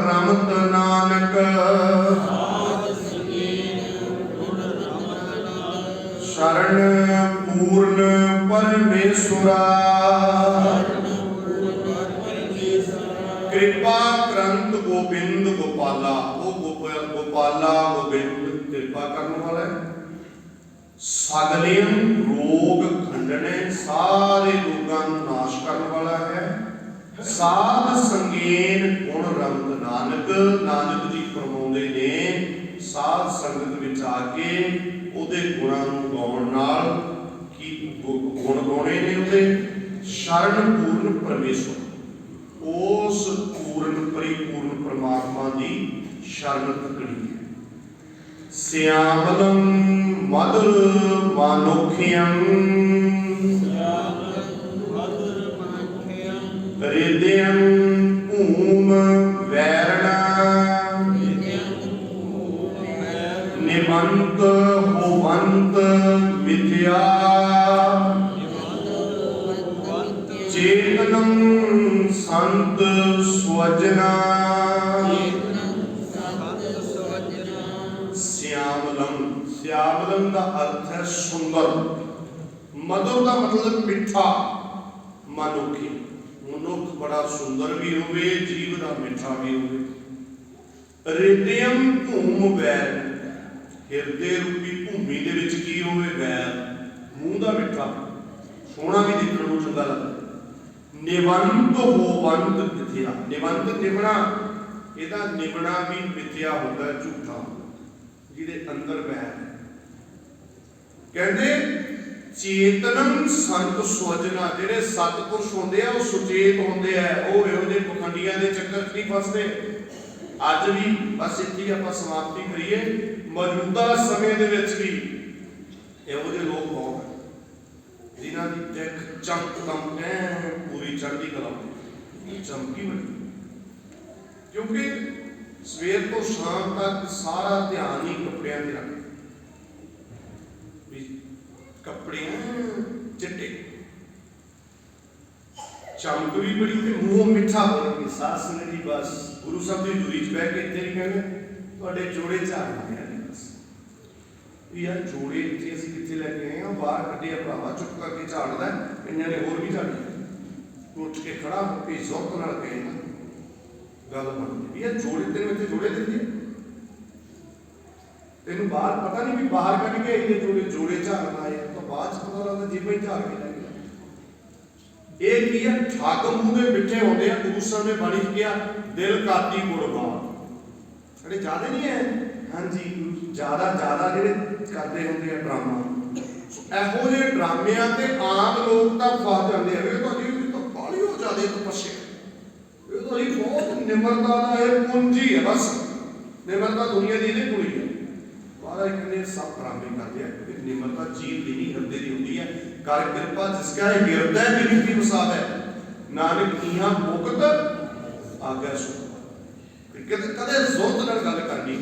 रमत नानक, शरण पूर्ण परमेश्वरा। कृपा करंत गोबिंद गोपाला, वो गोपाला गोबिंद कृपा करने वाला है। सगलियन रोग खंडने, सारे रोगां नूं नाश करने वाला है। साध संगीन गुण रमत नानक, नानक जी फरमाउंदे ने साध संगत विच आके उहदे गुणां नूं गाउण नाल की गुण गाउणे ने उहदे। शरण पूर्ण परमेश्वर, उस पूर्ण परिपूर्ण परमात्मा की शरण तकनी है। श्यामलम मधुर मानुख्यम, हृदयं भूम वैरणा, निमंत होवंत विद्या, चेतनम संत स्वजना। श्यामलम, श्यामलम का अर्थ है सुंदर, मधुर का मतलब मिठा, मनुखी, मनुख बड़ा सुंदर भी होवे, जीव का मिठा भी होवे। हृदयम भूम वैर, हिरदे रूपी भूमि दे विच की होवे वैर, मूँह का मिठा, सोहना भी देखने को चंगा लगता। निवंत होवंत मिथ्या, निवंत निवना, इहदा निवना भी मिथ्या होता है, झूठा, जिहदे अंदर वैर है। कहते चेतनम संत स्वजना, जिहड़े सतपुरुष होंदे आ, वो सुचेत होंदे आ, वो इहो जिहे पखंडियां दे चक्कर च नहीं फसदे। अज भी बस इत्थे ही आपां समाप्ति करिए। मौजूदा समय दे विच भी इहो जिहे लोग बहुत है जिन्हां दी दिख चमकदम पूरी चढ़दी कला चमकी बनी, क्योंकि सवेर तो शाम तक सारा ध्यान ही कपड़ियां ते रख, कपड़े चिट्टे, चमक भी बड़ी ते मूँह मिठा बोलणगे। साध संगत जी बस गुरु साहब की दूरी च बह के इत्थे नहीं कहने तुहाडे जोड़े झाड़ने हैं, बस यार जोड़े इत्थे असीं कित्थे लैके आए हां, बाहर कड्ढे भरावा चुप करके झाड़दा, कईयां ने होर भी झाड़ी, उठ के खड़ा होके जोत नाल कहे ना गल बनदी यार जोड़े तेनूं इत्थे जोड़े दिंदे, तेनूं बाहर पता नहीं भी बाहर कड्ढ के इन्ने जोड़े जोड़े झाड़न आए, तो बाद च पता लगदा जेबां ही झाड़ के लै गया। ये की है ठग मूँह दे मिठे होंदे आ। गुरु साहब ने बाणी किया दिल काती गुरबान, अरे ज्यादा नहीं है, हाँ जी ज्यादा ज्यादा जिहड़े करते होंदे आ ड्रामा, इहो जिहे ड्रामिਆਂ ते आम लोग तां फस जांदे आ। ये तो जी तो बाली हो जादे तपस्या, ये तो जी बहुत निमरता दा ये पूंजी है, बस निमरता दुनिया दी नहीं कोई है। महाराज कहने सब ड्रामे करते हैं, क्योंकि निमरता जीव दी नहीं हृदय दी होती है। कर कृपा जिसका गिरदा है विनीति वसाद है, नानक इहां मुक्त आज्ञा सुन। कदे जोत नाल गल करनी,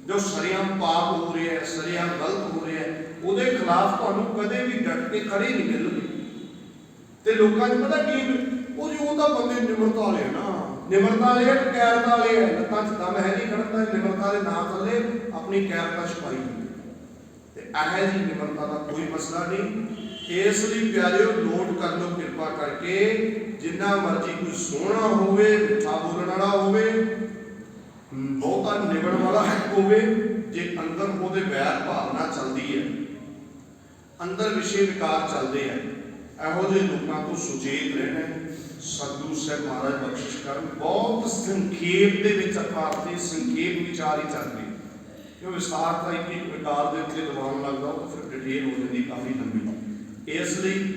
जो सरियाम पाप हो रहा है, सरियाम गलत हो रहा है, ਉਹਦੇ खिलाफ ਤੁਹਾਨੂੰ कदे भी डट के खड़े नहीं मिलणगे। ਤੇ ਲੋਕਾਂ 'ਚ पता की ਉਹ ਜੀ ਉਹ ਤਾਂ ਬੰਦੇ ਨਿਮਰਤਾ ਵਾਲੇ ਆ ਨਾ, ਨਿਮਰਤਾ ਵਾਲੇ ਕੈਰਤਾ ਵਾਲੇ ਆ, ਲੱਤਾਂ 'ਚ ਦਮ ਹੈ ਨਹੀਂ ਖੜਦਾ, ਨਿਮਰਤਾ ਦੇ ਨਾਂ ਥੱਲੇ ਆਪਣੀ ਕੈਰਤਾ ਛੁਪਾਈ ਹੁੰਦੀ ਤੇ ਇਹ ਜੀ ਨਿਮਰਤਾ ਦਾ ਕੋਈ ਮਸਲਾ ਨਹੀਂ। ਇਸ ਲਈ ਪਿਆਰਿਓ ਨੋਟ ਕਰ ਲਓ ਕਿਰਪਾ ਕਰਕੇ, ਜਿੰਨਾ ਮਰਜੀ ਕੋਈ ਸੋਹਣਾ ਹੋਵੇ, ਮਿੱਠਾ ਬੋਲਣ ਵਾਲਾ ਹੋਵੇ, ਬਹੁਤਾ ਨਿਗਣ ਵਾਲਾ ਹੋਵੇ, ਜੇ ਅੰਦਰ ਉਹਦੇ ਵੈਰ ਭਾਵਨਾ ਚੱਲਦੀ ਹੈ, ਅੰਦਰ ਵਿਸ਼ੇ ਵਿਕਾਰ ਚੱਲਦੇ ਆ, ਇਹੋ ਜਿਹੇ ਲੋਕਾਂ ਤੋਂ ਸੁਚੇਤ ਰਹਿਣਾ ਹੈ। ਸਤਿਗੁਰੂ ਸਾਹਿਬ ਮਹਾਰਾਜ ਬਖਸ਼ਿਸ਼ ਕਰਨ। ਬਹੁਤ ਸੰਖੇਪ ਦੇ ਵਿੱਚ ਆਪਾਂ ਤੇ ਸੰਖੇਪ ਵਿਚਾਰ ਹੀ ਚੱਲਦੇ, ਕਿਉਂ ਵਿਸਤਾਰ ਤਾਂ ਇੱਕ ਵਿਕਾਰ ਦੇ ਉੱਤੇ ਦਬਾਉਣ ਲੱਗਦਾ, ਉਹ ਤਾਂ ਫਿਰ ਡਿਟੇਲ ਹੋ ਜਾਂਦੀ ਕਾਫੀ ਲੰਬੀ। ਇਸ ਲਈ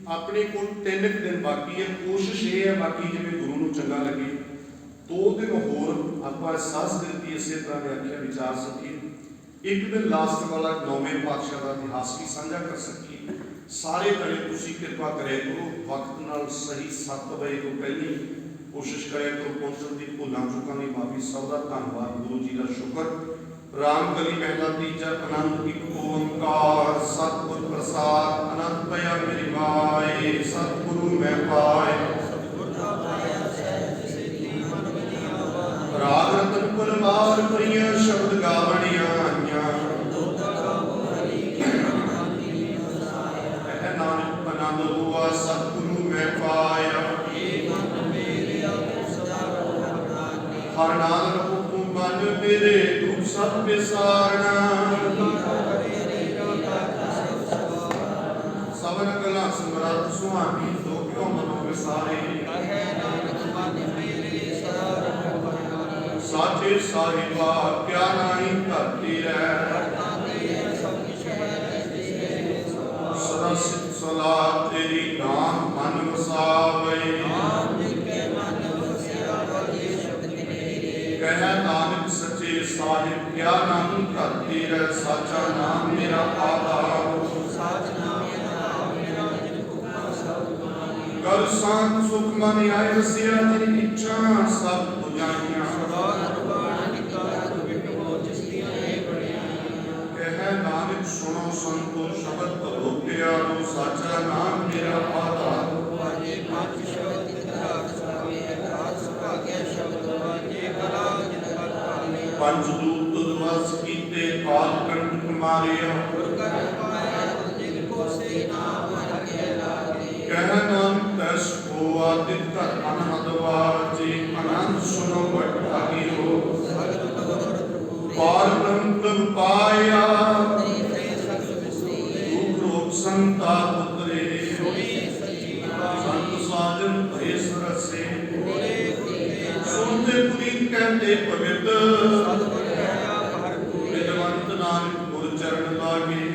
ਆਪਣੇ ਕੋਲ 3 ਦਿਨ ਬਾਕੀ ਹੈ। ਕੋਸ਼ਿਸ਼ ਇਹ ਹੈ, ਬਾਕੀ ਜਿਵੇਂ ਗੁਰੂ ਨੂੰ ਚੰਗਾ ਲੱਗੇ 2 ਦਿਨ ਹੋਰ ਆਪਾਂ ਸੰਸਕ੍ਰਿਤੀ ਇਸੇ ਤਰ੍ਹਾਂ ਦੇ ਆਖਿਆ ਵਿਚਾਰ ਸਕੀਏ। ਇੱਕ ਦਿਨ ਲਾਸਟ ਵਾਲਾ 9ਵੇਂ ਪਾਤਸ਼ਾਹ ਦਾ ਇਤਿਹਾਸ ਵੀ ਸਾਂਝਾ ਕਰ ਸਕੀਏ। ਸਾਰੇ ਜਣੇ ਤੁਸੀਂ ਕਿਰਪਾ ਕਰਿਆ ਕਰੋ, ਵਕਤ ਨਾਲ ਸਹੀ 7 ਵਜੇ ਤੋਂ ਪਹਿਲਾਂ ਕੋਸ਼ਿਸ਼ ਕਰਿਆ ਕਰੋ ਪਹੁੰਚਣ ਦੀ। ਭੁੱਲਾਂ ਚੁੱਕਾਂ ਦੀ ਮਾਫੀ। ਸਭ ਦਾ ਧੰਨਵਾਦ, ਗੁਰੂ ਜੀ ਦਾ ਸ਼ੁਕਰ। ਰਾਮ ਕਲੀ ਮਹਿਲਾ ਤੀਜਾ। ਆਨੰਦ ਇੱਕ ਓੰਕਾਰ ਸਤਿਗੁਰ ਪ੍ਰਸਾਦ। ਆਨੰਦ ਪਿਆ ਮੇਰੀ ਮਾਏ, ਸਤਿਗੁਰੂ ਮੈਂ ਪਾਏ। ਰਾਗ ਰਤਨ ਪਰਵਾਰ ਪ੍ਰਿਆ ਸ਼ਬਦ ਗਾਵਣੀਆਂ ਆਈਆਂ। ਇਹ ਨਾਨਕ ਆਨੰਦ ਹੋਆ ਸਤਿਗੁਰੂ ਮੈਂ ਪਾਇਆ। ਹਰ ਨਾਮ ਰਹੋ ਤੂੰ ਮਨ ਮੇਰੇ, ਤੂੰ ਸਭ ਵਿਸਾਰਣਾ। ਸਭਨ ਕਲਾ ਸਮਰੱਥ ਸੁਹਾਣੀ, ਸੋ ਕਿਉ ਮਨੋ ਵਿਸਾਰੇ। ਸਾਚੇ ਸਾਹਿਬਾ ਕਿਆ ਨਾਹੀ ਧਰਤੀ ਰਹਿ। ਸਦਾ ਸਿੱਧ ਸਲਾਹ ਤੇਰੀ, ਨਾਮ ਮਨ ਵਸਾਵੇ। ਕਹਿ ਨਾਨਕ ਸੱਚੇ ਸਾਹਿਬ ਕਿਆ ਨਾਹੀ ਧਰਤੀ ਰਹਿ। ਸਾਚਾ ਨਾਮ ਮੇਰਾ ਆਧਾਰ। ਕਰ ਸੰਤ ਸੁਖ ਮਨ ਆਏ ਵਸਿਆ, ਜਿਨ ਇੱਛਾ ਸਭ ਪੁਜਾਈਆਂ। ਕਹਿ ਨਾਨਕ ਸੁਣੋ ਸੰਤੋ ਸ਼ਬਦ ਭਲੋ ਪਿਆਰੋ। ਸਾਚਾ ਨਾਮ ਮੇਰਾ ਆਧਾਰ। ਪੰਜ ਦੂਤ ਤੁਧ ਵਸ ਕੀਤੇ, ਕਾਲ ਕੰਟਕ ਮਾਰਿਆ। ਕਹਿ ਨਾਨਕ ਤੈਸ ਕੋ ਆਦਿਤ ਕਰ ਅਨਹਦ ਵਾਜੇ। ਆਨੰਦ ਸੁਣੋ ਵਡ ਭਾਗਿਓ। ਪਾਰ ਬ੍ਰਹਮ ਪ੍ਰਭ ਪਾਇਆ, ਦੁਖ ਰੋਗ ਸੰਤਾਪ ਉਤਰੇ। ਸੰਤ ਸਾਜਨ ਭਏ ਸਰਸੇ, ਸੁਣਦੇ ਪੁਨੀਤ ਕਹਿੰਦੇ ਪਵਿੱਤ। ਵਿਦਵੰਤ ਨਾਨਕ ਗੁਰ ਚਰਨ ਲਾਗੇ।